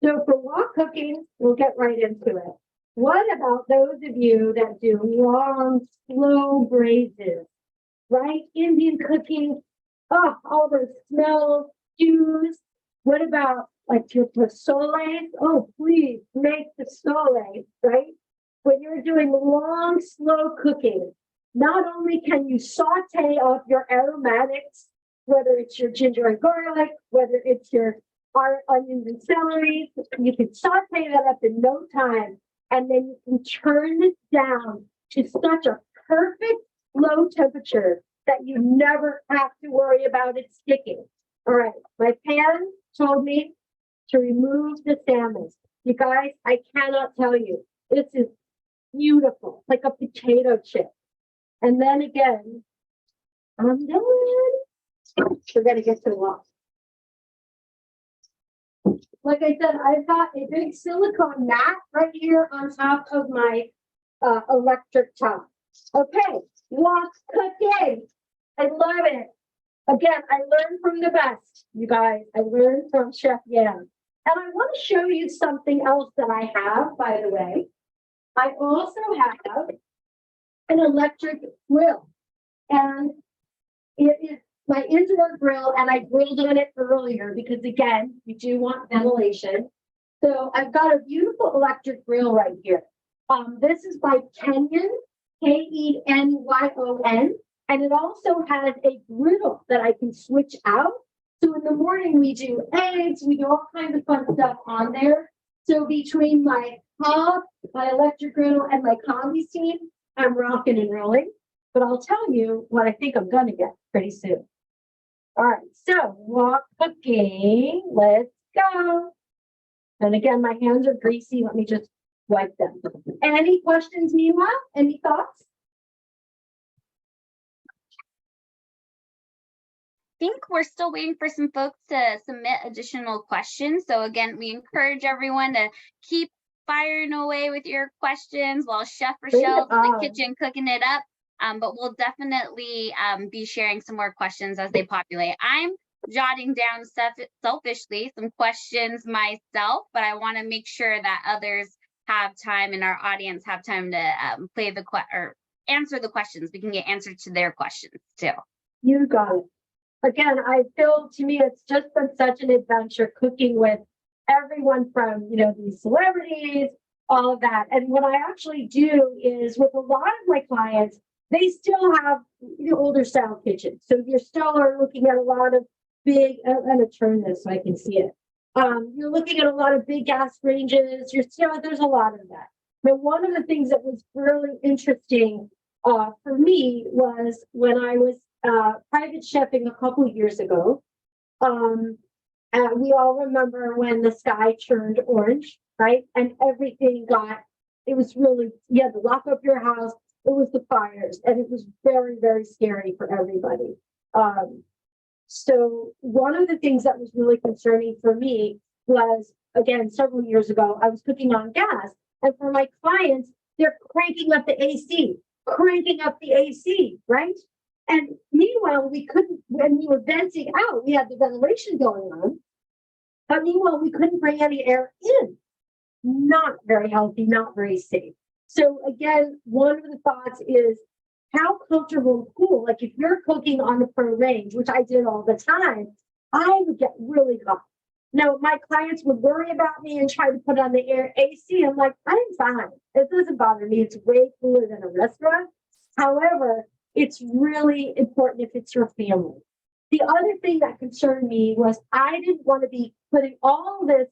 So for wok cooking, we'll get right into it. What about those of you that do long, slow braises, right? Indian cooking, oh, all those smells, stews. What about like your pozoles? Oh, please make pozoles, right? When you're doing long, slow cooking, not only can you saute up your aromatics, whether it's your ginger and garlic, whether it's your onions and celery, you can saute that up in no time. And then you can turn this down to such a perfect low temperature that you never have to worry about it sticking. All right, my pan told me to remove the salmon. You guys, I cannot tell you, this is beautiful, like a potato chip. And then again, I'm done. We're gonna get to the wok. Like I said, I've got a big silicone mat right here on top of my electric top. Okay, wok cooking. I love it. Again, I learned from the best, you guys. I learned from Chef Yam. And I want to show you something else that I have, by the way. I also have an electric grill. And it is my indoor grill, and I grilled on it earlier because, again, you do want ventilation. So I've got a beautiful electric grill right here. This is by Kenyon, Kenyon, and it also has a griddle that I can switch out. So in the morning, we do eggs, we do all kinds of fun stuff on there. So between my hob, my electric griddle, and my combi steam, I'm rocking and rolling. But I'll tell you what I think I'm going to get pretty soon. All right, so wok cooking, let's go. And again, my hands are greasy. Let me just wipe them. Any questions, Mila? Any thoughts? I think we're still waiting for some folks to submit additional questions. So again, we encourage everyone to keep firing away with your questions while Chef Rachelle's in the kitchen cooking it up. But we'll definitely be sharing some more questions as they populate. I'm jotting down selfishly some questions myself, but I want to make sure that others have time and our audience have time to or answer the questions. We can get answers to their questions too. You got it. Again, I feel to me it's just been such an adventure cooking with everyone from these celebrities, all of that. And what I actually do is with a lot of my clients, they still have older style kitchens. So you still are looking at a lot of big, I'm going to turn this so I can see it. You're looking at a lot of big gas ranges. There's a lot of that. But one of the things that was really interesting for me was when I was private chefing a couple of years ago. We all remember when the sky turned orange, right? And everything it was really, you had to lock up your house. It was the fires, and it was very, very scary for everybody. So one of the things that was really concerning for me was, again, several years ago, I was cooking on gas, and for my clients, they're cranking up the AC, right? And meanwhile, we couldn't, when we were venting out, we had the ventilation going on, but meanwhile, we couldn't bring any air in. Not very healthy, not very safe. So again, one of the thoughts is how comfortable and cool, like if you're cooking on a pro range, which I did all the time, I would get really hot. Now, my clients would worry about me and try to put on the air AC. I'm like, I'm fine. It doesn't bother me. It's way cooler than a restaurant. However, it's really important if it's your family. The other thing that concerned me was I didn't want to be putting all this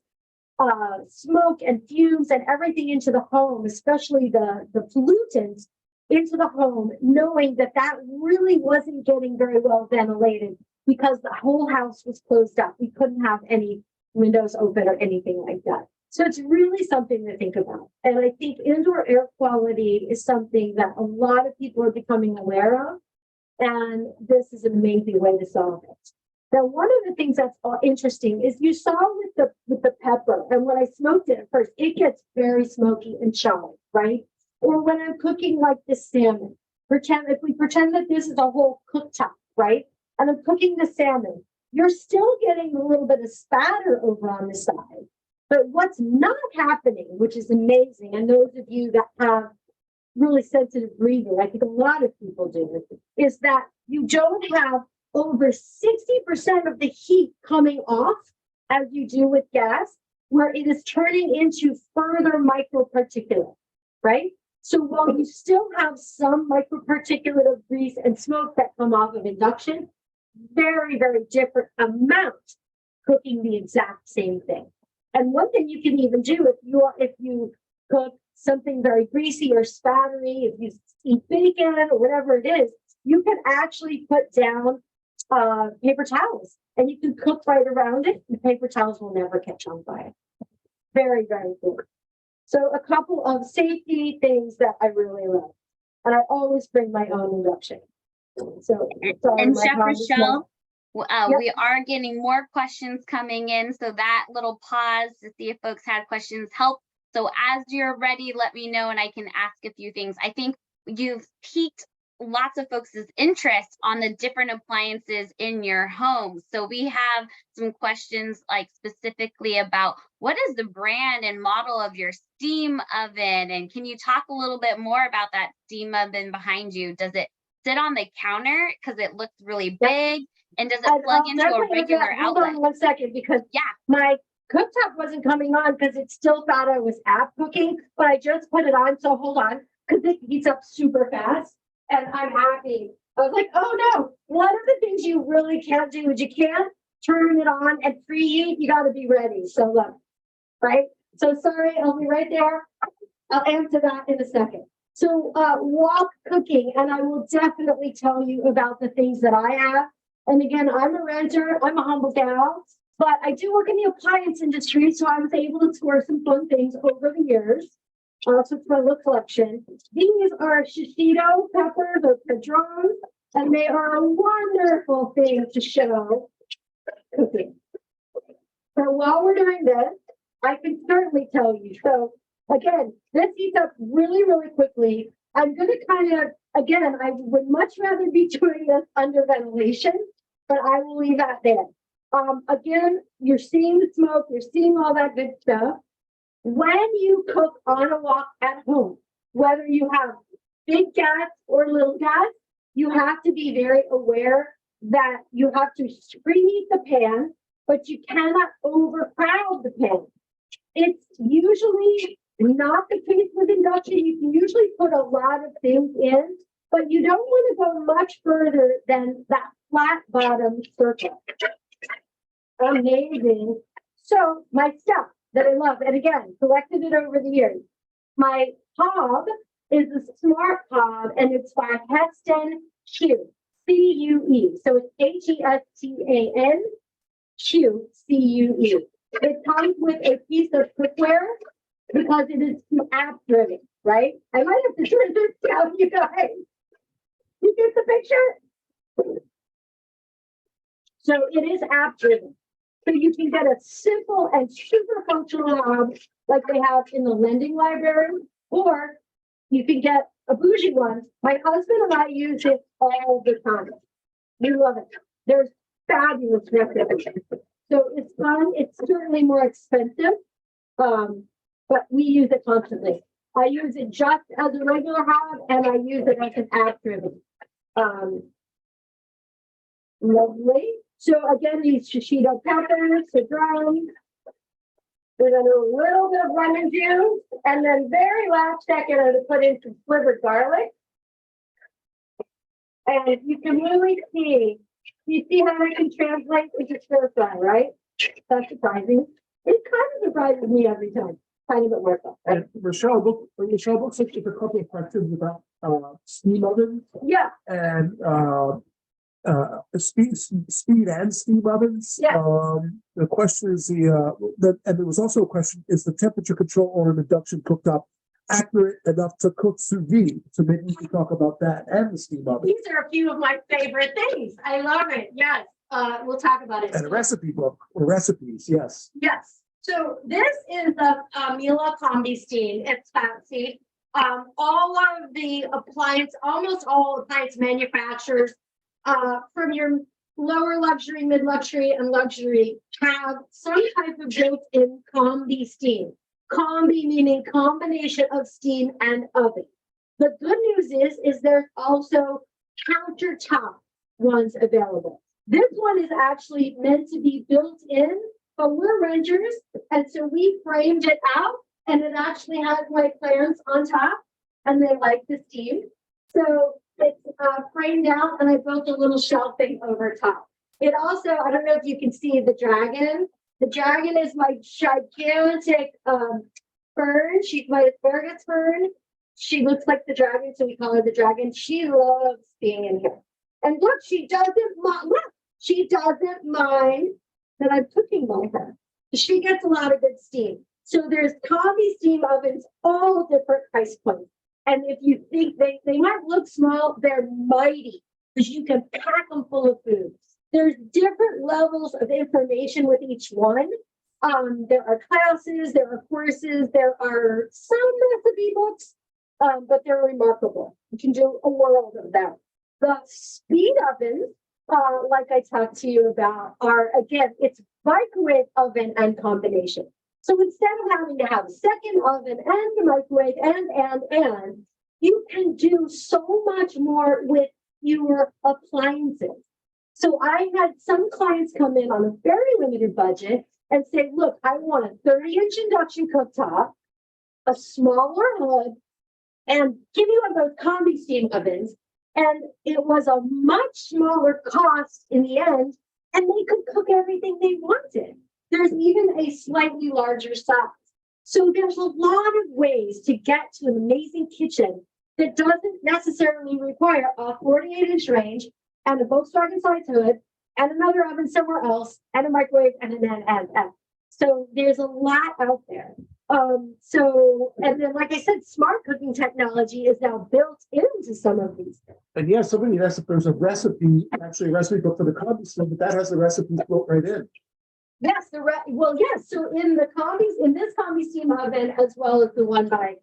smoke and fumes and everything into the home, especially the pollutants into the home, knowing that really wasn't getting very well ventilated because the whole house was closed up. We couldn't have any windows open or anything like that. So it's really something to think about. And I think indoor air quality is something that a lot of people are becoming aware of. And this is an amazing way to solve it. Now, one of the things that's interesting is you saw with the pepper, and when I smoked it at first, it gets very smoky and shy, right? Or when I'm cooking like the salmon, if we pretend that this is a whole cooktop, right? And I'm cooking the salmon, you're still getting a little bit of spatter over on the side. But what's not happening, which is amazing, and those of you that have really sensitive breathing, I think a lot of people do, is that you don't have over 60% of the heat coming off as you do with gas, where it is turning into further microparticulate, right? So while you still have some microparticulate of grease and smoke that come off of induction, very, very different amount cooking the exact same thing. And one thing you can even do if you cook something very greasy or spattery, if you eat bacon or whatever it is, you can actually put down paper towels and you can cook right around it. The paper towels will never catch on fire. Very, very good. So a couple of safety things that I really love. And I always bring my own induction. So, and Chef Rachelle, Yep. we are getting more questions coming in. So that little pause to see if folks had questions help. So as you're ready, let me know and I can ask a few things. I think you've piqued lots of folks' interest on the different appliances in your home. So we have some questions like specifically about what is the brand and model of your steam oven? And can you talk a little bit more about that steam oven behind you? Does it sit on the counter because it looks really big? And does it plug into a regular outlet? Hold on 1 second, because my cooktop wasn't coming on because it still thought I was app cooking, but I just put it on. So hold on, because it heats up super fast. And I'm happy. I was like, oh no, one of the things you really can't do is you can't turn it on and preheat. You got to be ready. So look, right? So sorry, I'll be right there. I'll answer that in a second. So wok cooking, and I will definitely tell you about the things that I have. And again, I'm a renter, I'm a humble gal, but I do work in the appliance industry. So I was able to score some fun things over the years. So it's my little collection. These are shishito peppers or padrones, and they are a wonderful thing to show cooking. So while we're doing this, I can certainly tell you. So again, this heats up really, really quickly. I'm going to kind of, again, I would much rather be doing this under ventilation, but I will leave that there. Again, you're seeing the smoke, you're seeing all that good stuff. When you cook on a wok at home, whether you have big gas or little gas, you have to be very aware that you have to preheat the pan, but you cannot overcrowd the pan. It's usually not the case with induction. You can usually put a lot of things in, but you don't want to go much further than that flat bottom circle. Amazing. So my stuff that I love, and again, collected it over the years. My hob is a smart hob, and it's by Heston Q, C-U-E. So it's H-E-S-T-A-N Q, C-U-E. It comes with a piece of cookware because it is app driven, right? I might have to turn this down, you guys. You get the picture? So it is app driven. So you can get a simple and super functional hob like they have in the lending library, or you can get a bougie one. My husband and I use it all the time. We love it. There's fabulous recipes. So it's fun. It's certainly more expensive, but we use it constantly. I use it just as a regular hob, and I use it as an app driven. Lovely. So again, these shishito peppers, citron. We're going to do a little bit of lemon juice, and then very last second, I'm going to put in some slivered garlic. And you can really see, you see how I can translate into stir fry, right? That's surprising. It kind of surprises me every time. Kind of at work. And Rachelle looks like there's a couple of questions about steam ovens. Yeah. And speed and steam ovens. Yeah. The question is and there was also a question: is the temperature control on an induction cooktop accurate enough to cook sous vide? So maybe we can talk about that and the steam oven. These are a few of my favorite things. I love it. Yes. we'll talk about it. And a recipe book or recipes, yes. Yes, so this is a Miele Combi Steam. It's fancy. All of the almost all appliance manufacturers, from your lower luxury, mid luxury, and luxury, have some type of built-in combi steam. Combi meaning combination of steam and oven. The good news is there's also countertop ones available. This one is actually meant to be built in, but we're renters, and so we framed it out, and it actually has my plants on top, and they like the steam. So it's framed out, and I built a little shelving over top. It also, I don't know if you can see the dragon. The dragon is my gigantic fern. She's my asparagus fern. She looks like the dragon, so we call her the dragon. She loves being in here. And look, she doesn't mind that I'm cooking by her. She gets a lot of good steam. So there's combi steam ovens, all different price points. And if you think they might look small, they're mighty because you can pack them full of food. There's different levels of information with each one. There are classes, there are courses, there are some recipe books, but they're remarkable. You can do a world of them. The speed ovens, like I talked to you about, are, again, it's microwave oven and combination. So instead of having to have a second oven and a microwave and, you can do so much more with your appliances. So I had some clients come in on a very limited budget and say, look, I want a 30-inch induction cooktop, a smaller hood, and give me one of those combi steam ovens. And it was a much smaller cost in the end, and they could cook everything they wanted. There's even a slightly larger size. So there's a lot of ways to get to an amazing kitchen that doesn't necessarily require a 48-inch range and a Volkswagen size hood and another oven somewhere else and a microwave and an. So there's a lot out there. And then, like I said, smart cooking technology is now built into some of these things. And yes, somebody asked if there's a recipe, actually a recipe book for the combi steam, but that has the recipes built right in. Yes, yes. So in this combi steam oven, as well as the one by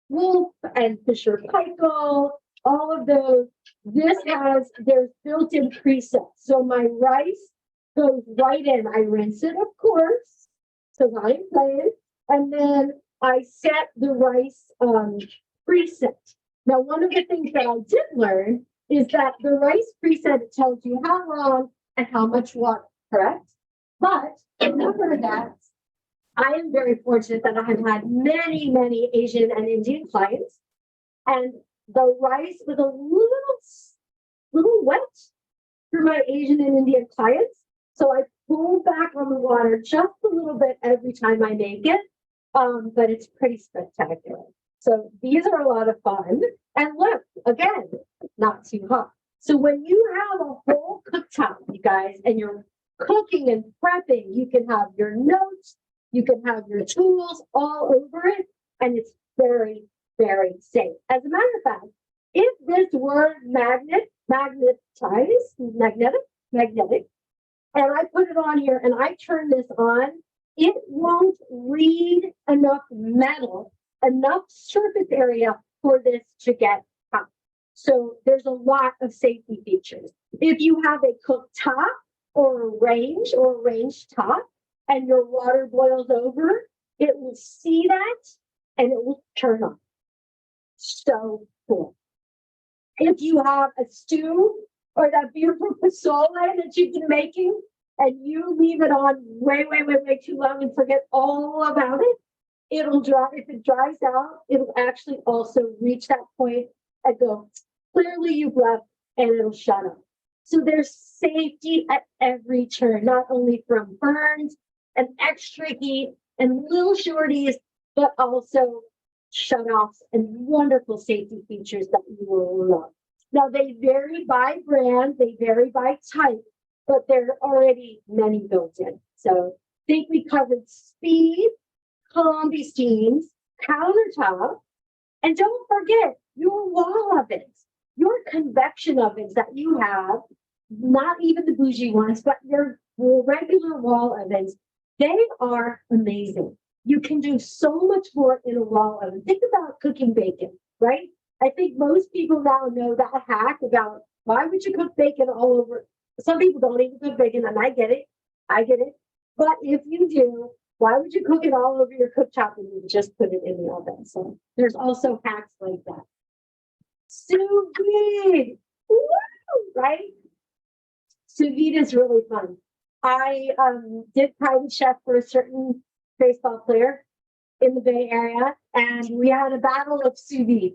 Wolf and Fisher Paykel, all of those, there's built-in presets. So my rice goes right in. I rinse it, of course, because I'm playing, and then I set the rice preset. Now, one of the things that I did learn is that the rice preset, it tells you how long and how much water, correct? But remember that I am very fortunate that I have had many, many Asian and Indian clients, and the rice was a little wet for my Asian and Indian clients. So I pulled back on the water just a little bit every time I make it, but it's pretty spectacular. So these are a lot of fun. And look, again, not too hot. So when you have a whole cooktop, you guys, and you're cooking and prepping, you can have your notes, you can have your tools all over it, and it's very, very safe. As a matter of fact, if this were magnetic, and I put it on here and I turn this on, it won't read enough metal, enough surface area for this to get hot. So there's a lot of safety features. If you have a cooktop or a range top and your water boils over, it will see that and it will turn on. So cool. If you have a stew or that beautiful pozole that you've been making and you leave it on way too long and forget all about it, it'll dry. If it dries out, it'll actually also reach that point and go, clearly you've left, and it'll shut off. So there's safety at every turn, not only from burns and extra heat and little shorties, but also shut-offs and wonderful safety features that you will love. Now, they vary by brand, they vary by type, but there are already many built in. So I think we covered speed, combi steams, countertop, and don't forget your wall ovens, your convection ovens that you have not even the bougie ones, but your regular wall ovens. They are amazing. You can do so much more in a wall oven. Think about cooking bacon, right? I think most people now know that hack about why would you cook bacon all over? Some people don't even cook bacon, and I get it. I get it. But if you do, why would you cook it all over your cooktop when you just put it in the oven? So there's also hacks like that. Sous vide, woo, right? Sous vide is really fun. I did private chef for a certain baseball player in the Bay Area, and we had a battle of sous vide.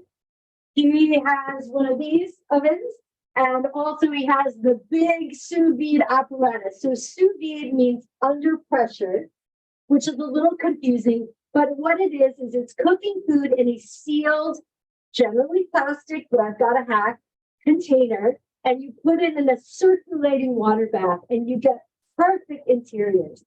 He has one of these ovens, and also he has the big sous vide apparatus. So sous vide means under pressure, which is a little confusing, but what it is it's cooking food in a sealed, generally plastic, but I've got a hack, container, and you put it in a circulating water bath, and you get perfect interiors.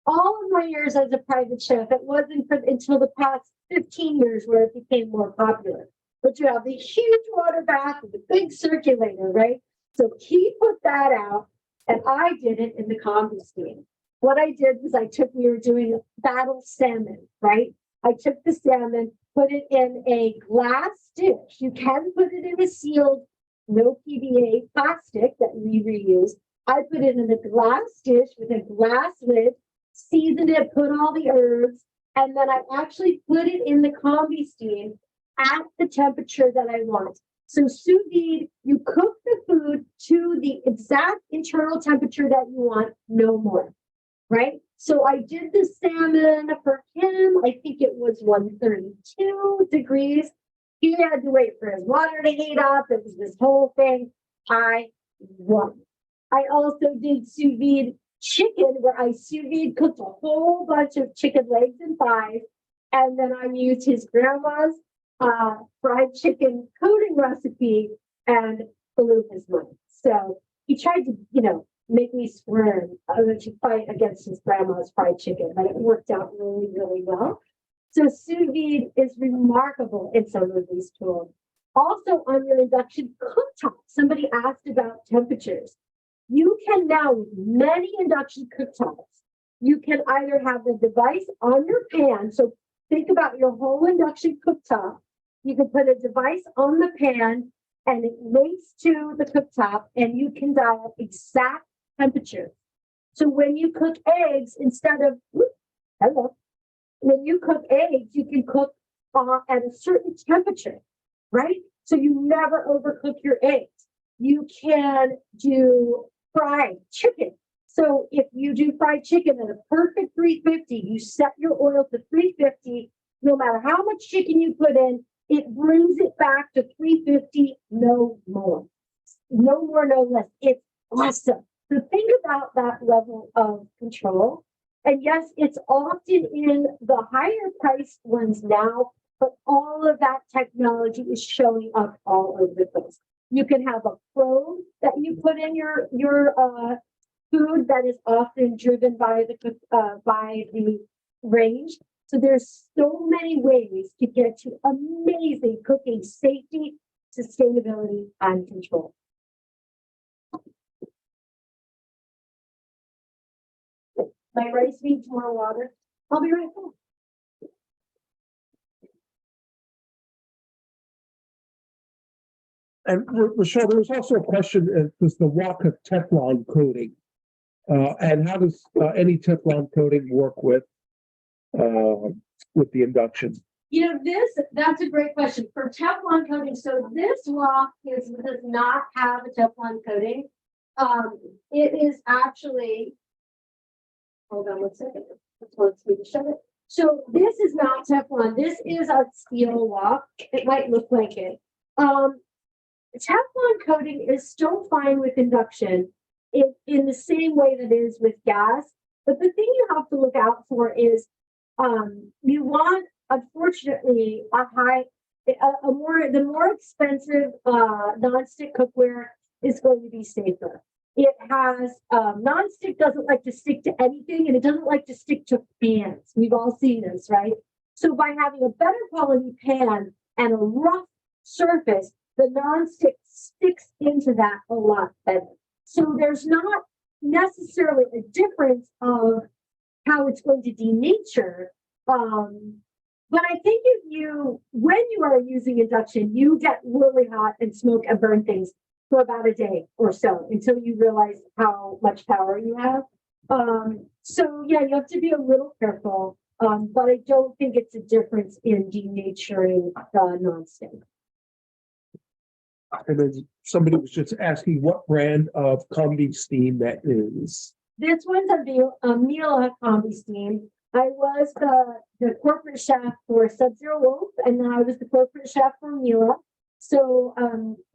All of my years as a private chef, it wasn't until the past 15 years where it became more popular. But you have the huge water bath with the big circulator, right? So he put that out, and I did it in the combi steam. What I did was we were doing battle salmon, right? I took the salmon, put it in a glass dish. You can put it in a sealed, no PVA plastic that we reuse. I put it in a glass dish with a glass lid, seasoned it, put all the herbs, and then I actually put it in the combi steam at the temperature that I want. So sous vide, you cook the food to the exact internal temperature that you want, no more, right? So I did the salmon for him. I think it was 132 degrees. He had to wait for his water to heat up. It was this whole thing. I won. I also did sous vide chicken, where I sous vide cooked a whole bunch of chicken legs and thighs, and then I used his grandma's fried chicken coating recipe and blew his mind. So he tried to, make me squirm to fight against his grandma's fried chicken, but it worked out really, really well. So sous vide is remarkable in some of these tools. Also on your induction cooktop, somebody asked about temperatures. You can now, with many induction cooktops, you can either have the device on your pan. So think about your whole induction cooktop. You can put a device on the pan and it links to the cooktop, and you can dial exact temperature. So when you cook eggs, when you cook eggs, you can cook at a certain temperature, right? So you never overcook your eggs. You can do fried chicken. So if you do fried chicken at a perfect 350, you set your oil to 350. No matter how much chicken you put in, it brings it back to 350, no more. No more, no less. It's awesome. So think about that level of control. And yes, it's often in the higher priced ones now, but all of that technology is showing up all over the place. You can have a probe that you put in your food that is often driven by the range. So there's so many ways to get to amazing cooking safety, sustainability, and control. My rice needs more water. I'll be right back. And Rachelle, there was also a question: does the wok have Teflon coating, and how does any Teflon coating work with the induction? That's a great question for Teflon coating. So this wok does not have a Teflon coating. It is actually. Hold on 1 second. Let's me to shut it. So this is not Teflon. This is a steel wok. It might look like it. Teflon coating is still fine with induction in the same way that it is with gas. But the thing you have to look out for is you want, unfortunately, the more expensive nonstick cookware is going to be safer. It has nonstick doesn't like to stick to anything, and it doesn't like to stick to pans. We've all seen this, right? So by having a better quality pan and a rough surface, the nonstick sticks into that a lot better. So there's not necessarily a difference of how it's going to denature. But I think when you are using induction, you get really hot and smoke and burn things for about a day or so until you realize how much power you have. So yeah, you have to be a little careful. But I don't think it's a difference in denaturing the nonstick. And then somebody was just asking what brand of combi steam that is. This one's a Miele combi steam. I was the corporate chef for Sub-Zero Wolf, and then I was the corporate chef for Miele. So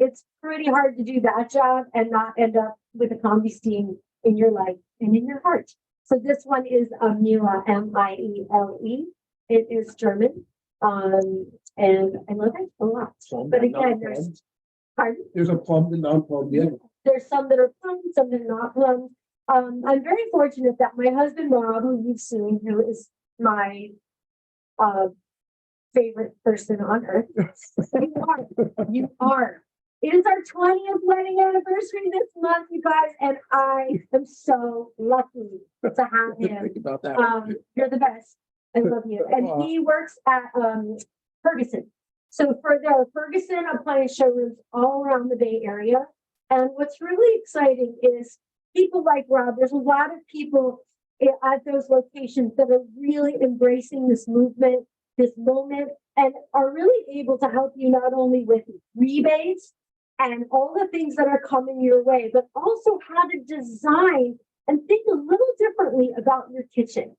it's pretty hard to do that job and not end up with a combi steam in your life and in your heart. So this one is a Miele, M-I-E-L-E. It is German, and I love it a lot. But again, There's a plum and non-plum, yeah. There's some that are plum, some that are not plum. I'm very fortunate that my husband Rob, who you've seen, who is my favorite person on earth. You are. It is our 20th wedding anniversary this month, you guys, and I am so lucky to have him. Think about that. You're the best. I love you. And he works at Ferguson. So there are Ferguson appliance showrooms all around the Bay Area. And what's really exciting is people like Rob, there's a lot of people at those locations that are really embracing this movement, this moment, and are really able to help you not only with rebates and all the things that are coming your way, but also how to design and think a little differently about your kitchen.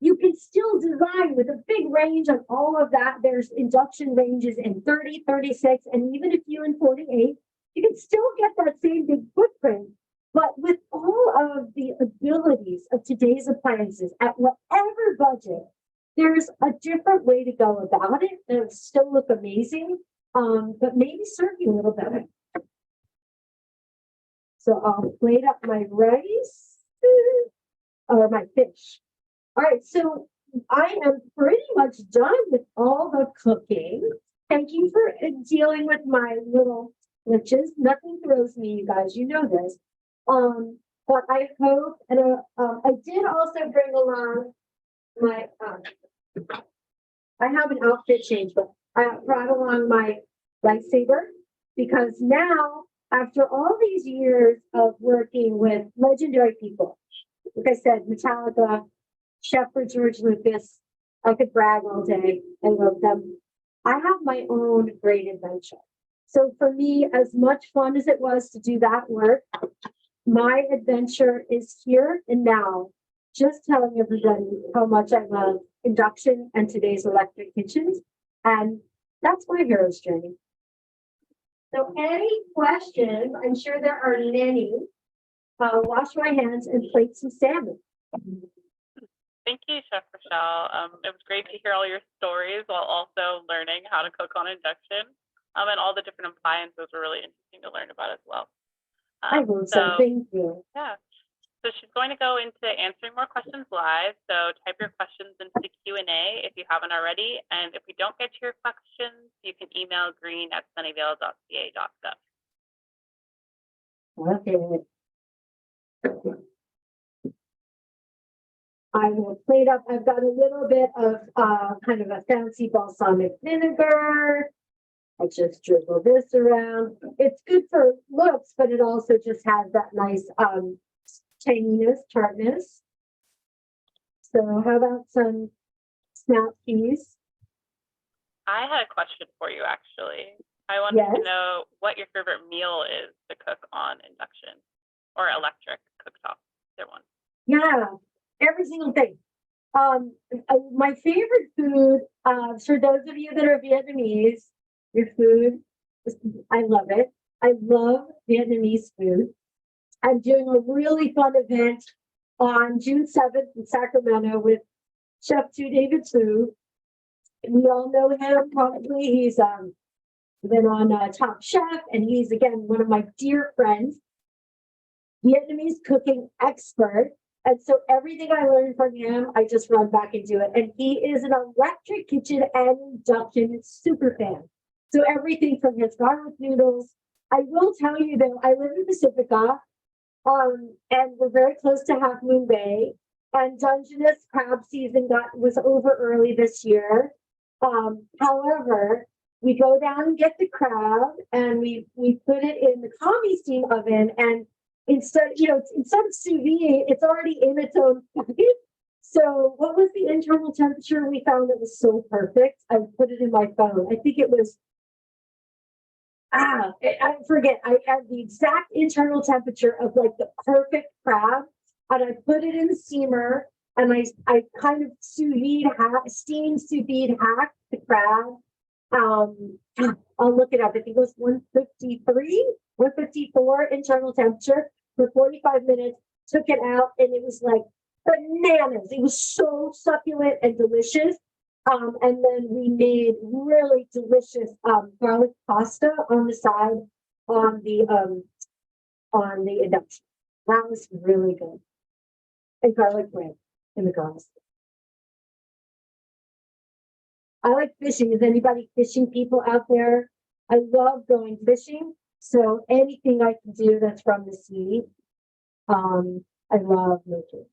You can still design with a big range of all of that. There's induction ranges in 30, 36, and even a few in 48. You can still get that same big footprint, but with all of the abilities of today's appliances at whatever budget, there's a different way to go about it and it'll still look amazing, but maybe serve you a little better. So I'll plate up my rice or my fish. All right, so I am pretty much done with all the cooking. Thank you for dealing with my little glitches. Nothing throws me, you guys, you know this. But I hope, and I did also bring along my, I have an outfit change, but I brought along my lightsaber because now, after all these years of working with legendary people, like I said, Metallica, Chef for George Lucas, I could brag all day. I love them. I have my own great adventure. So for me, as much fun as it was to do that work, my adventure is here and now, just telling everybody how much I love induction and today's electric kitchens. And that's my hero's journey. So any questions? I'm sure there are many. Wash my hands and plate some salmon. Thank you, Chef Rachelle. It was great to hear all your stories while also learning how to cook on induction. And all the different appliances were really interesting to learn about as well. I hope so. Thank you. Yeah. So she's going to go into answering more questions live. So type your questions into the Q&A if you haven't already. And if we don't get to your questions, you can email green@sunnyvale.ca.gov. Okay. I will plate up. I've got a little bit of kind of a fancy balsamic vinegar. I just drizzle this around. It's good for looks, but it also just has that nice tanginess, tartness. So how about some snap peas? I had a question for you, actually. I wanted to know what your favorite meal is to cook on induction or electric cooktop. Either one. Yeah, every single thing. My favorite food, for those of you that are Vietnamese, your food, I love it. I love Vietnamese food. I'm doing a really fun event on June 7th in Sacramento with Chef Tu David Thu. We all know him probably. He's been on Top Chef, and he's again one of my dear friends, Vietnamese cooking expert. And so everything I learned from him, I just run back and do it. And he is an electric kitchen and induction super fan. So everything from his garlic noodles. I will tell you though, I live in Pacifica. And we're very close to Half Moon Bay. And Dungeness crab season was over early this year. However, we go down and get the crab and we put it in the combi steam oven, and instead of sous vide, it's already in its own bucket. So what was the internal temperature? We found it was so perfect. I put it in my phone. I think it was, I forget. I had the exact internal temperature of like the perfect crab, and I put it in the steamer, and I kind of steamed sous vide hacked the crab. I'll look it up. I think it was 153, 154 internal temperature for 45 minutes. Took it out, and it was like bananas. It was so succulent and delicious. And then we made really delicious garlic pasta on the side on the induction. That was really good. And garlic bread in the garlic. I like fishing. Is anybody fishing people out there? I love going fishing. So anything I can do that's from the sea, I love making.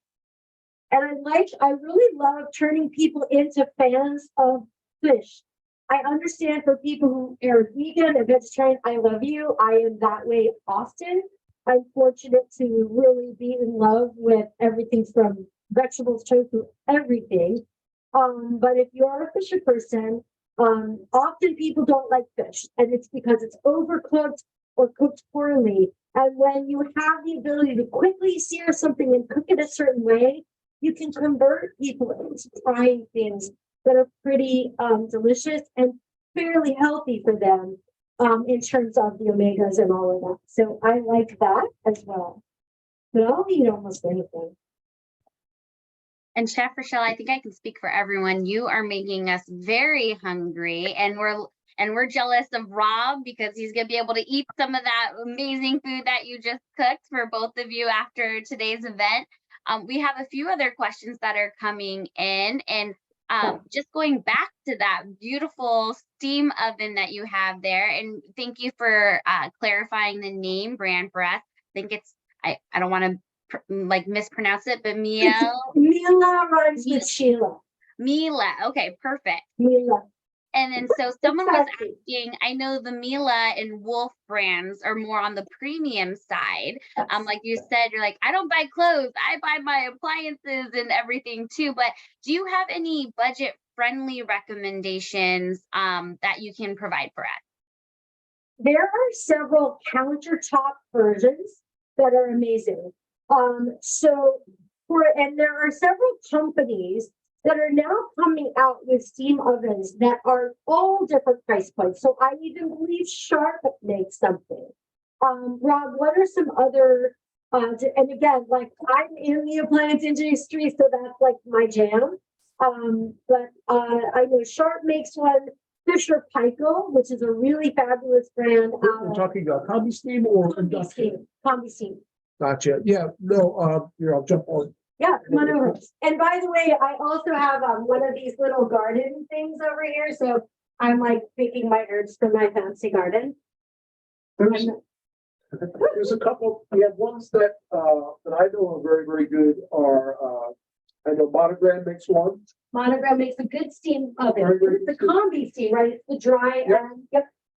And I really love turning people into fans of fish. I understand for people who are vegan and vegetarian, I love you. I am that way often. I'm fortunate to really be in love with everything from vegetables, tofu, everything. But if you're a fisher person, often people don't like fish, and it's because it's overcooked or cooked poorly. And when you have the ability to quickly sear something and cook it a certain way, you can convert people into trying things that are pretty delicious and fairly healthy for them in terms of the omegas and all of that. So I like that as well. But I'll eat almost anything. And Chef Rachelle, I think I can speak for everyone. You are making us very hungry, and we're jealous of Rob because he's gonna be able to eat some of that amazing food that you just cooked for both of you after today's event. We have a few other questions that are coming in, and just going back to that beautiful steam oven that you have there, and thank you for clarifying the name brand for us. I think it's I don't want to mispronounce it, but Mila rhymes with Sheila. Mila. Okay, perfect. Mila. And then so someone was asking, I know the Mila and Wolf brands are more on the premium side. Like you said, you're like, I don't buy clothes, I buy my appliances and everything too. But do you have any budget friendly recommendations that you can provide for us? There are several countertop versions that are amazing. And there are several companies that are now coming out with steam ovens that are all different price points. So I even believe Sharp makes something. Rob, what are some other, and again, like I'm in the appliance industry, so that's like my jam. But I know Sharp makes one, Fisher Paykel, which is a really fabulous brand. We're talking about combi steam or induction? Combi steam. Gotcha. Yeah, no, here, I'll jump on. Yeah, come on over. And by the way, I also have one of these little garden things over here. So I'm like picking my herbs from my fancy garden. There's a couple, we have ones that I know are very, very good are, I know Monogram makes one. Monogram makes a good steam oven. It's the combi steam, right? It's the dry and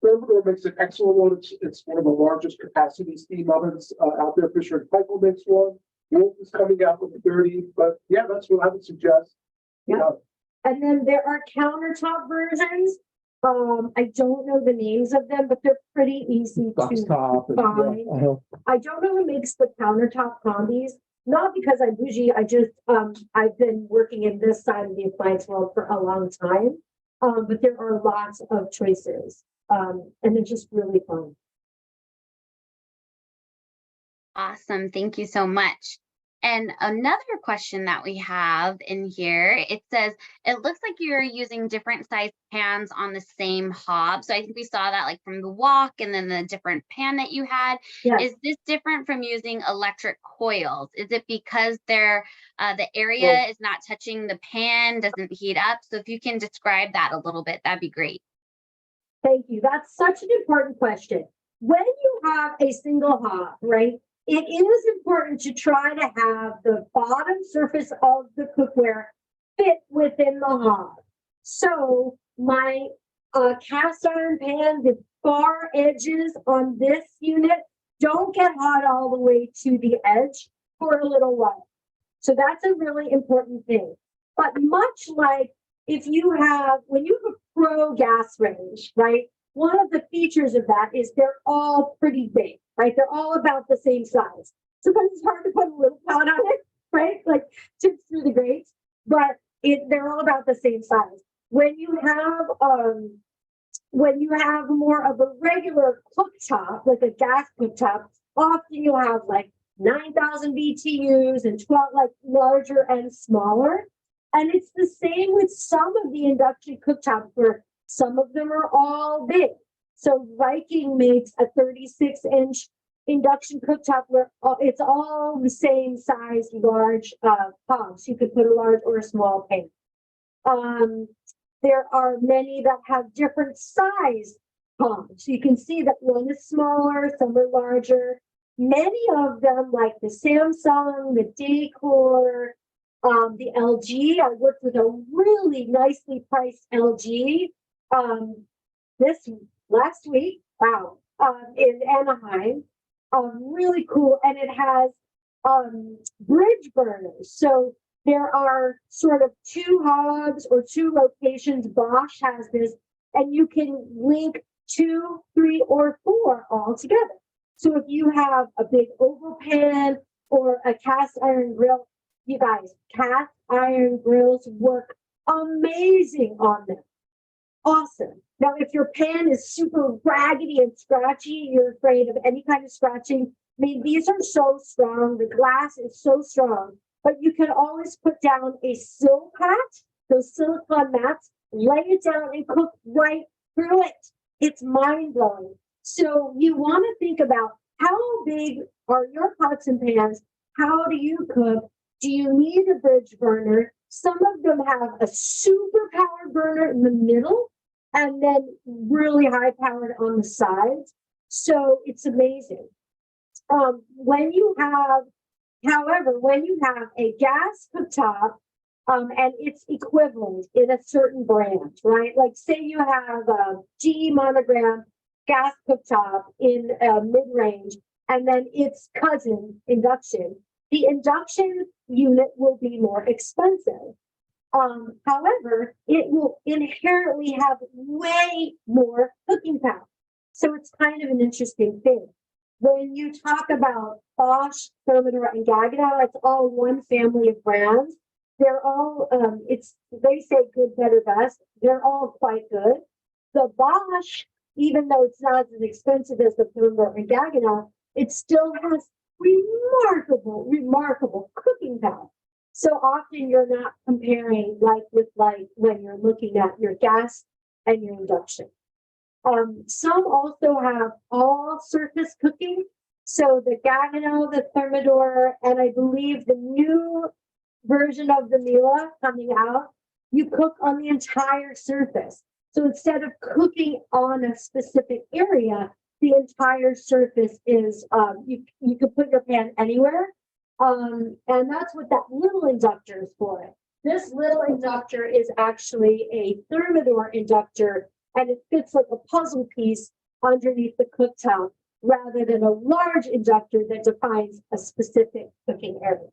Thermador makes an excellent one. It's one of the largest capacity steam ovens out there. Fisher & Paykel makes one. Wolf is coming out with a 30, but yeah, that's what I would suggest. Yeah. And then there are countertop versions. I don't know the names of them, but they're pretty easy to find. I don't know who makes the countertop combis. Not because I'm bougie, I just I've been working in this side of the appliance world for a long time. But there are lots of choices. And they're just really fun. Awesome. Thank you so much. And another question that we have in here, it says, it looks like you're using different size pans on the same hob. So I think we saw that like from the wok and then the different pan that you had. Yes. Is this different from using electric coils? Is it because they're the area is not touching the pan, doesn't heat up? So if you can describe that a little bit, that'd be great. Thank you. That's such an important question. When you have a single hob, right? it is important to try to have the bottom surface of the cookware fit within the hob. So my cast iron pan, the far edges on this unit don't get hot all the way to the edge for a little while. So that's a really important thing. But much like if you have, when you have a pro gas range, right? One of the features of that is they're all pretty big, right? They're all about the same size. Sometimes it's hard to put a little pot on it, right? Like chips through the grates, but they're all about the same size. When you have more of a regular cooktop, like a gas cooktop, often you'll have like 9,000 BTUs and 12, like larger and smaller. And it's the same with some of the induction cooktops where some of them are all big. So Viking makes a 36-inch induction cooktop where it's all the same size, large hobs. You could put a large or a small pan. There are many that have different size hobs. You can see that one is smaller, some are larger. Many of them, like the Samsung, the Decor, the LG. I worked with a really nicely priced LG this last week. Wow, in Anaheim. Really cool, and it has bridge burners. So there are sort of two hubs or two locations. Bosch has this, and you can link 2, 3, or 4 all together. So if you have a big oval pan or a cast iron grill, you guys, cast iron grills work amazing on them. Awesome. Now, if your pan is super raggedy and scratchy, you're afraid of any kind of scratching. I mean, these are so strong. The glass is so strong, but you can always put down a sill pat, those silicone mats, lay it down and cook right through it. It's mind blowing. So you want to think about how big are your pots and pans? How do you cook? Do you need a bridge burner? Some of them have a super powered burner in the middle and then really high powered on the sides. So it's amazing. When you have a gas cooktop, and its equivalent in a certain brand, right? Like say you have a GE Monogram gas cooktop in mid-range, and then its cousin, Induction. The Induction unit will be more expensive. However, it will inherently have way more cooking power. So it's kind of an interesting thing. When you talk about Bosch, Thermador, and Gaggenau, it's all one family of brands. They're all, they say good, better, best. They're all quite good. The Bosch, even though it's not as expensive as the Thermador and Gaggenau, it still has remarkable cooking power. So often you're not comparing like with like when you're looking at your gas and your induction. Some also have all surface cooking. So the Gaggenau, the Thermador, and I believe the new version of the Miele coming out, you cook on the entire surface. So instead of cooking on a specific area, the entire surface is, you can put your pan anywhere. And that's what that little inductor is for. This little inductor is actually a Thermador inductor, and it fits like a puzzle piece underneath the cooktop rather than a large inductor that defines a specific cooking area.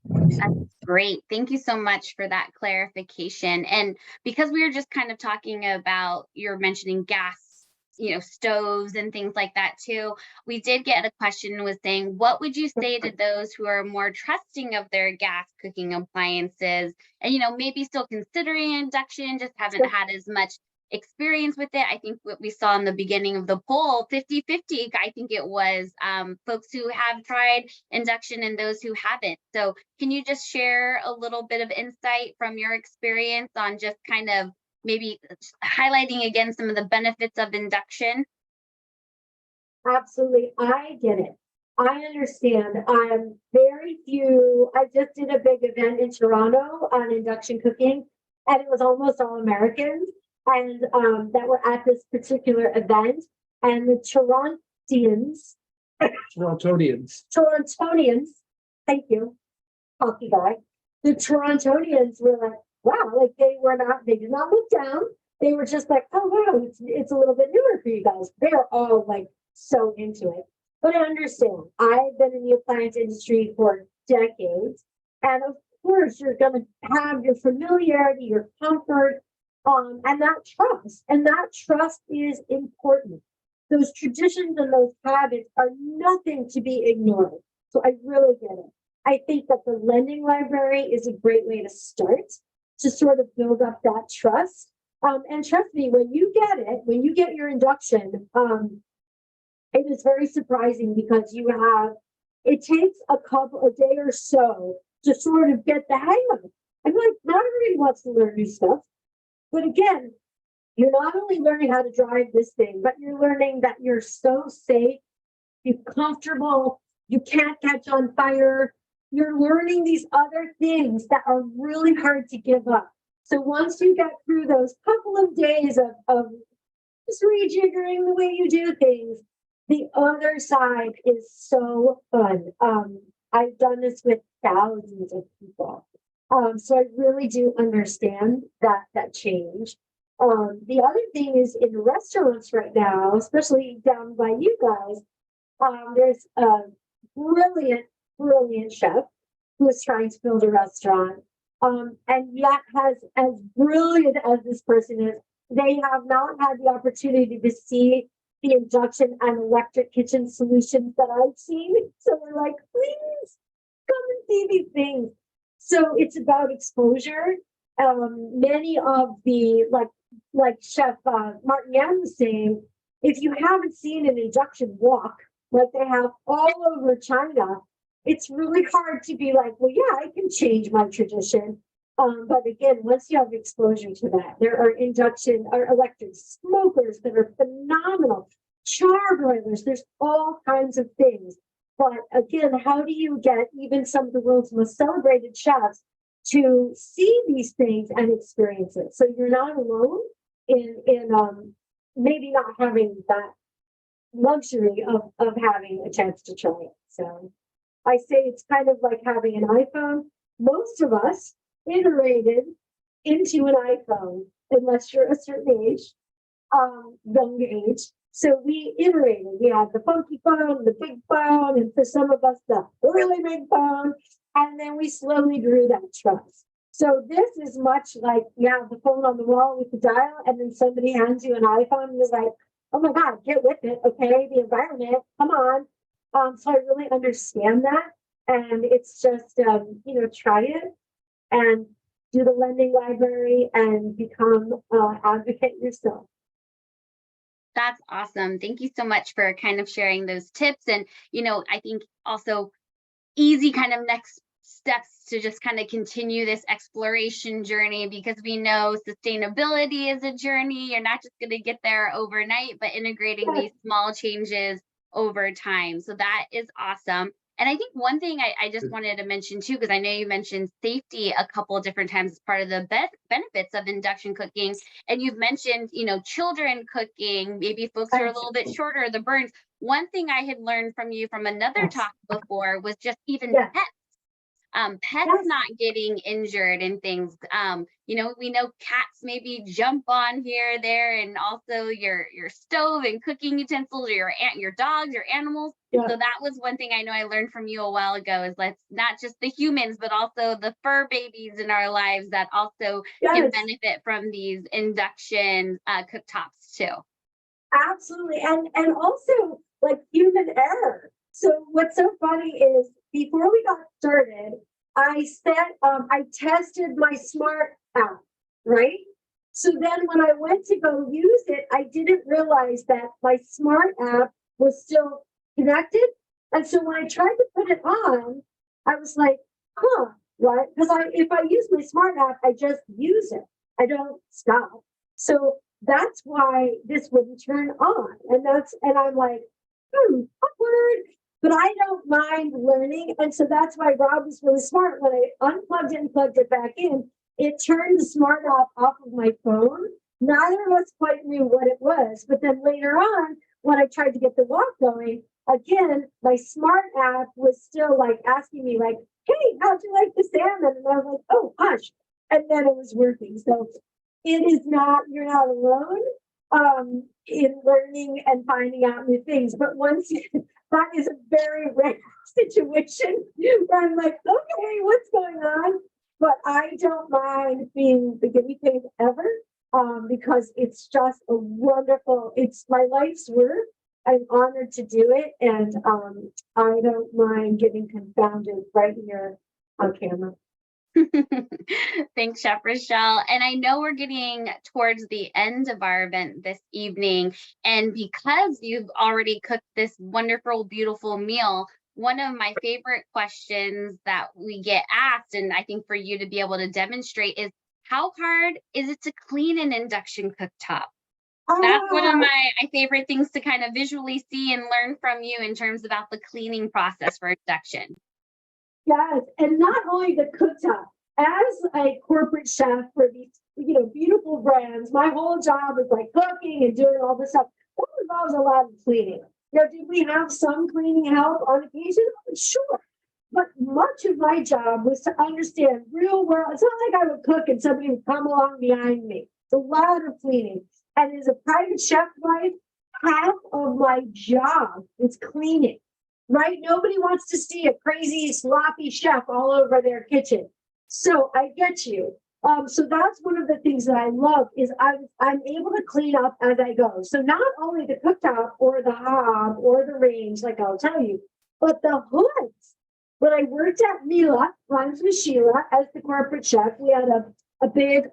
That's great. Thank you so much for that clarification. And because we were just kind of talking about, you're mentioning gas, stoves and things like that too. We did get a question was saying, what would you say to those who are more trusting of their gas cooking appliances and, maybe still considering induction, just haven't had as much experience with it? I think what we saw in the beginning of the poll, 50-50, I think it was folks who have tried induction and those who haven't. So can you just share a little bit of insight from your experience on just kind of maybe highlighting again some of the benefits of induction? Absolutely. I get it. I understand. Very few. I just did a big event in Toronto on induction cooking, and it was almost all Americans. And that were at this particular event, and the Torontians Torontonians. Torontonians, thank you, hockey guy. The Torontonians were like, wow, like they did not look down. They were just like, oh wow, it's a little bit newer for you guys. They're all like so into it. But I understand. I've been in the appliance industry for decades. And of course, you're going to have your familiarity, your comfort, and that trust. And that trust is important. Those traditions and those habits are nothing to be ignored. So I really get it. I think that the lending library is a great way to start to sort of build up that trust. And trust me, when you get it, when you get your induction, it is very surprising because it takes a day or so to sort of get the hang of it. I'm like, not everybody wants to learn new stuff. But again, you're not only learning how to drive this thing, but you're learning that you're so safe, you're comfortable, you can't catch on fire. You're learning these other things that are really hard to give up. So once you get through those couple of days of just rejiggering the way you do things, the other side is so fun. I've done this with thousands of people. So I really do understand that change. The other thing is in restaurants right now, especially down by you guys, there's a brilliant chef who is trying to build a restaurant. And yet as brilliant as this person is, they have not had the opportunity to see the induction and electric kitchen solutions that I've seen. So we're like, please come and see these things. So it's about exposure. Many of the, like Chef Martin Yan was saying, if you haven't seen an induction wok, like they have all over China, it's really hard to be like, well, yeah, I can change my tradition. But again, once you have exposure to that, there are induction or electric smokers that are phenomenal, char broilers, there's all kinds of things. But again, how do you get even some of the world's most celebrated chefs to see these things and experience it? So you're not alone in maybe not having that luxury of having a chance to try it. So I say it's kind of like having an iPhone. Most of us iterated into an iPhone, unless you're a certain age, young age. So we iterated. We had the funky phone, the big phone, and for some of us, the really big phone. And then we slowly grew that trust. So this is much like you have the phone on the wall with the dial, and then somebody hands you an iPhone and is like, oh my God, get with it. Okay, the environment, come on. So I really understand that. And it's just, try it and do the lending library and become an advocate yourself. That's awesome. Thank you so much for kind of sharing those tips. And, I think also easy kind of next steps to just kind of continue this exploration journey, because we know sustainability is a journey. You're not just going to get there overnight, but integrating these small changes over time. So that is awesome. And I think one thing I just wanted to mention too, because I know you mentioned safety a couple of different times as part of the benefits of induction cooking. And you've mentioned, children cooking, maybe folks who are a little bit shorter, the burns. One thing I had learned from you from another talk before was just even pets. Pets not getting injured and things. We know cats maybe jump on here, there, and also your stove and cooking utensils, or your dogs, your animals. So that was one thing I know I learned from you a while ago, is let's not just the humans, but also the fur babies in our lives that also can benefit from these induction cooktops too. Absolutely. And also like human error. So what's so funny is before we got started, I tested my smart app, right? So then when I went to go use it, I didn't realize that my smart app was still connected. And so when I tried to put it on, I was like, right? Because if I use my smart app, I just use it. I don't stop. So that's why this wouldn't turn on. And I'm like, awkward. But I don't mind learning. And so that's why Rob was really smart. When I unplugged it and plugged it back in, it turned the smart app off of my phone. Neither of us quite knew what it was. But then later on, when I tried to get the walk going, again, my smart app was still like asking me like, hey, how'd you like the salmon? And I was like, oh, hush. And then it was working. So it is not, you're not alone in learning and finding out new things. But once you, that is a very rare situation where I'm like, okay, what's going on? But I don't mind being the guinea pig ever because it's just a wonderful, it's my life's work. I'm honored to do it, and I don't mind getting confounded right here on camera. Thanks, Chef Rachelle. And I know we're getting towards the end of our event this evening. And because you've already cooked this wonderful, beautiful meal, one of my favorite questions that we get asked, and I think for you to be able to demonstrate, is how hard is it to clean an induction cooktop? That's one of my favorite things to kind of visually see and learn from you in terms about the cleaning process for induction. Yes, and not only the cooktop. As a corporate chef for these, beautiful brands, my whole job is like cooking and doing all this stuff. That involves a lot of cleaning. Now, did we have some cleaning help on occasion? Sure. But much of my job was to understand real world. It's not like I would cook and somebody would come along behind me. It's a lot of cleaning. And as a private chef wife, half of my job is cleaning, right? Nobody wants to see a crazy, sloppy chef all over their kitchen. So I get you. So that's one of the things that I love is I'm able to clean up as I go. So not only the cooktop or the hob or the range, like I'll tell you, but the hoods. When I worked at Mila, Rhymes with Sheila, as the corporate chef, we had a big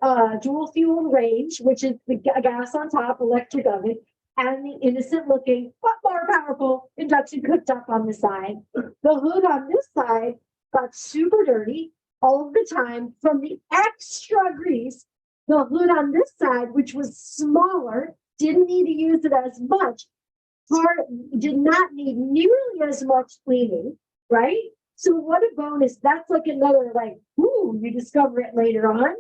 dual fuel range, which is the gas on top, electric oven, and the innocent looking, but more powerful induction cooktop on the side. The hood on this side got super dirty all of the time from the extra grease. The hood on this side, which was smaller, didn't need to use it as much, did not need nearly as much cleaning, right? So what a bonus. That's like another you discover it later on.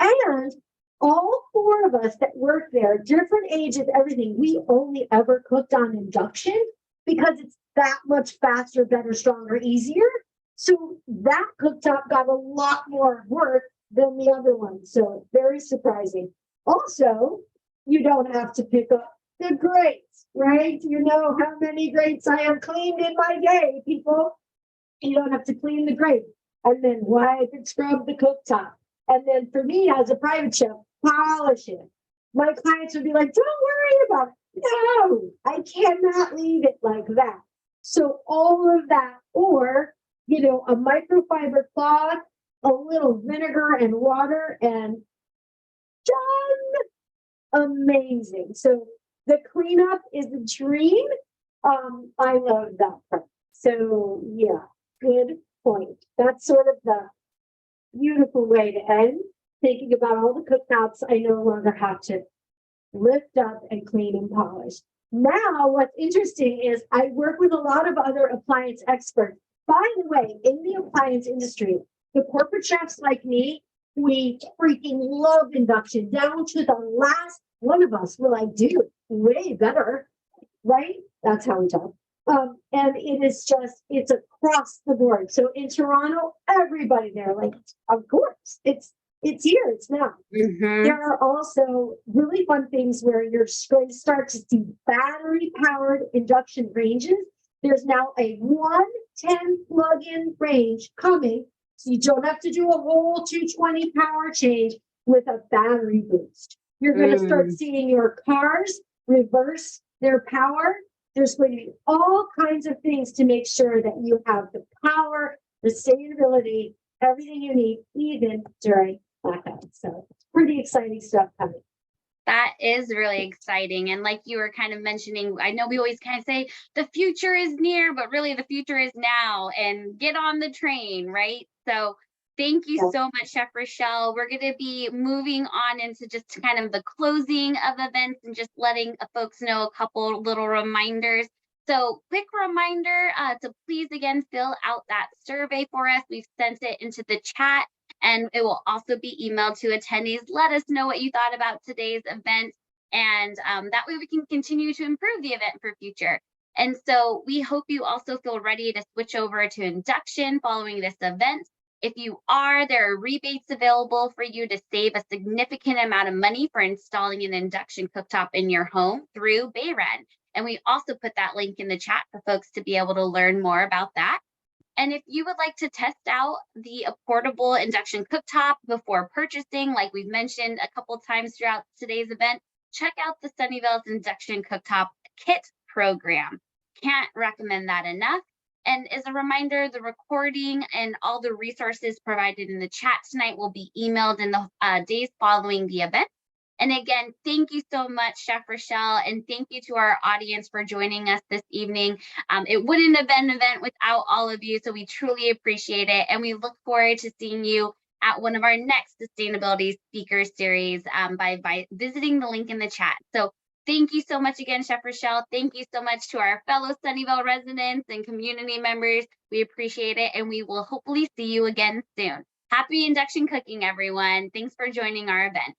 And all four of us that work there, different ages, everything, we only ever cooked on induction because it's that much faster, better, stronger, easier. So that cooktop got a lot more work than the other one. So very surprising. Also, you don't have to pick up the grates, right? You know how many grates I have cleaned in my day, people. You don't have to clean the grate and then wipe and scrub the cooktop. And then for me as a private chef, polish it. My clients would be like, don't worry about it. No, I cannot leave it like that. So all of that, or a microfiber cloth, a little vinegar and water, and done. Amazing. So the cleanup is a dream. I love that part. So yeah, good point. That's sort of the beautiful way to end. Thinking about all the cooktops I no longer have to lift up and clean and polish. Now, what's interesting is I work with a lot of other appliance experts. By the way, in the appliance industry, the corporate chefs like me, we freaking love induction down to the last one of us. We're like, dude, way better, right? That's how we talk. And it is just, it's across the board. So in Toronto, everybody there, of course, it's here, it's now. Mm-hmm. There are also really fun things where you're going to start to see battery powered induction ranges. There's now a 110 plug-in range coming. So you don't have to do a whole 220 power change with a battery boost. You're going to start seeing your cars reverse their power. There's going to be all kinds of things to make sure that you have the power, the sustainability, everything you need, even during blackout. So pretty exciting stuff coming. That is really exciting. And like you were kind of mentioning, I know we always kind of say the future is near, but really the future is now, and get on the train, right? So thank you so much, Chef Rachelle. We're going to be moving on into just kind of the closing of events and just letting folks know a couple little reminders. So quick reminder to please again fill out that survey for us. We've sent it into the chat, and it will also be emailed to attendees. Let us know what you thought about today's event, and that way we can continue to improve the event for future. And so we hope you also feel ready to switch over to Induction following this event. If you are, there are rebates available for you to save a significant amount of money for installing an induction cooktop in your home through Bayred. And we also put that link in the chat for folks to be able to learn more about that. And if you would like to test out the portable induction cooktop before purchasing, like we've mentioned a couple times throughout today's event, check out the Sunnyvale's Induction Cooktop Kit program. Can't recommend that enough. And as a reminder, the recording and all the resources provided in the chat tonight will be emailed in the days following the event. And again, thank you so much, Chef Rachelle, and thank you to our audience for joining us this evening. It wouldn't have been an event without all of you, so we truly appreciate it. And we look forward to seeing you at one of our next sustainability speaker series by visiting the link in the chat. So thank you so much again, Chef Rachelle. Thank you so much to our fellow Sunnyvale residents and community members. We appreciate it, and we will hopefully see you again soon. Happy induction cooking, everyone. Thanks for joining our event.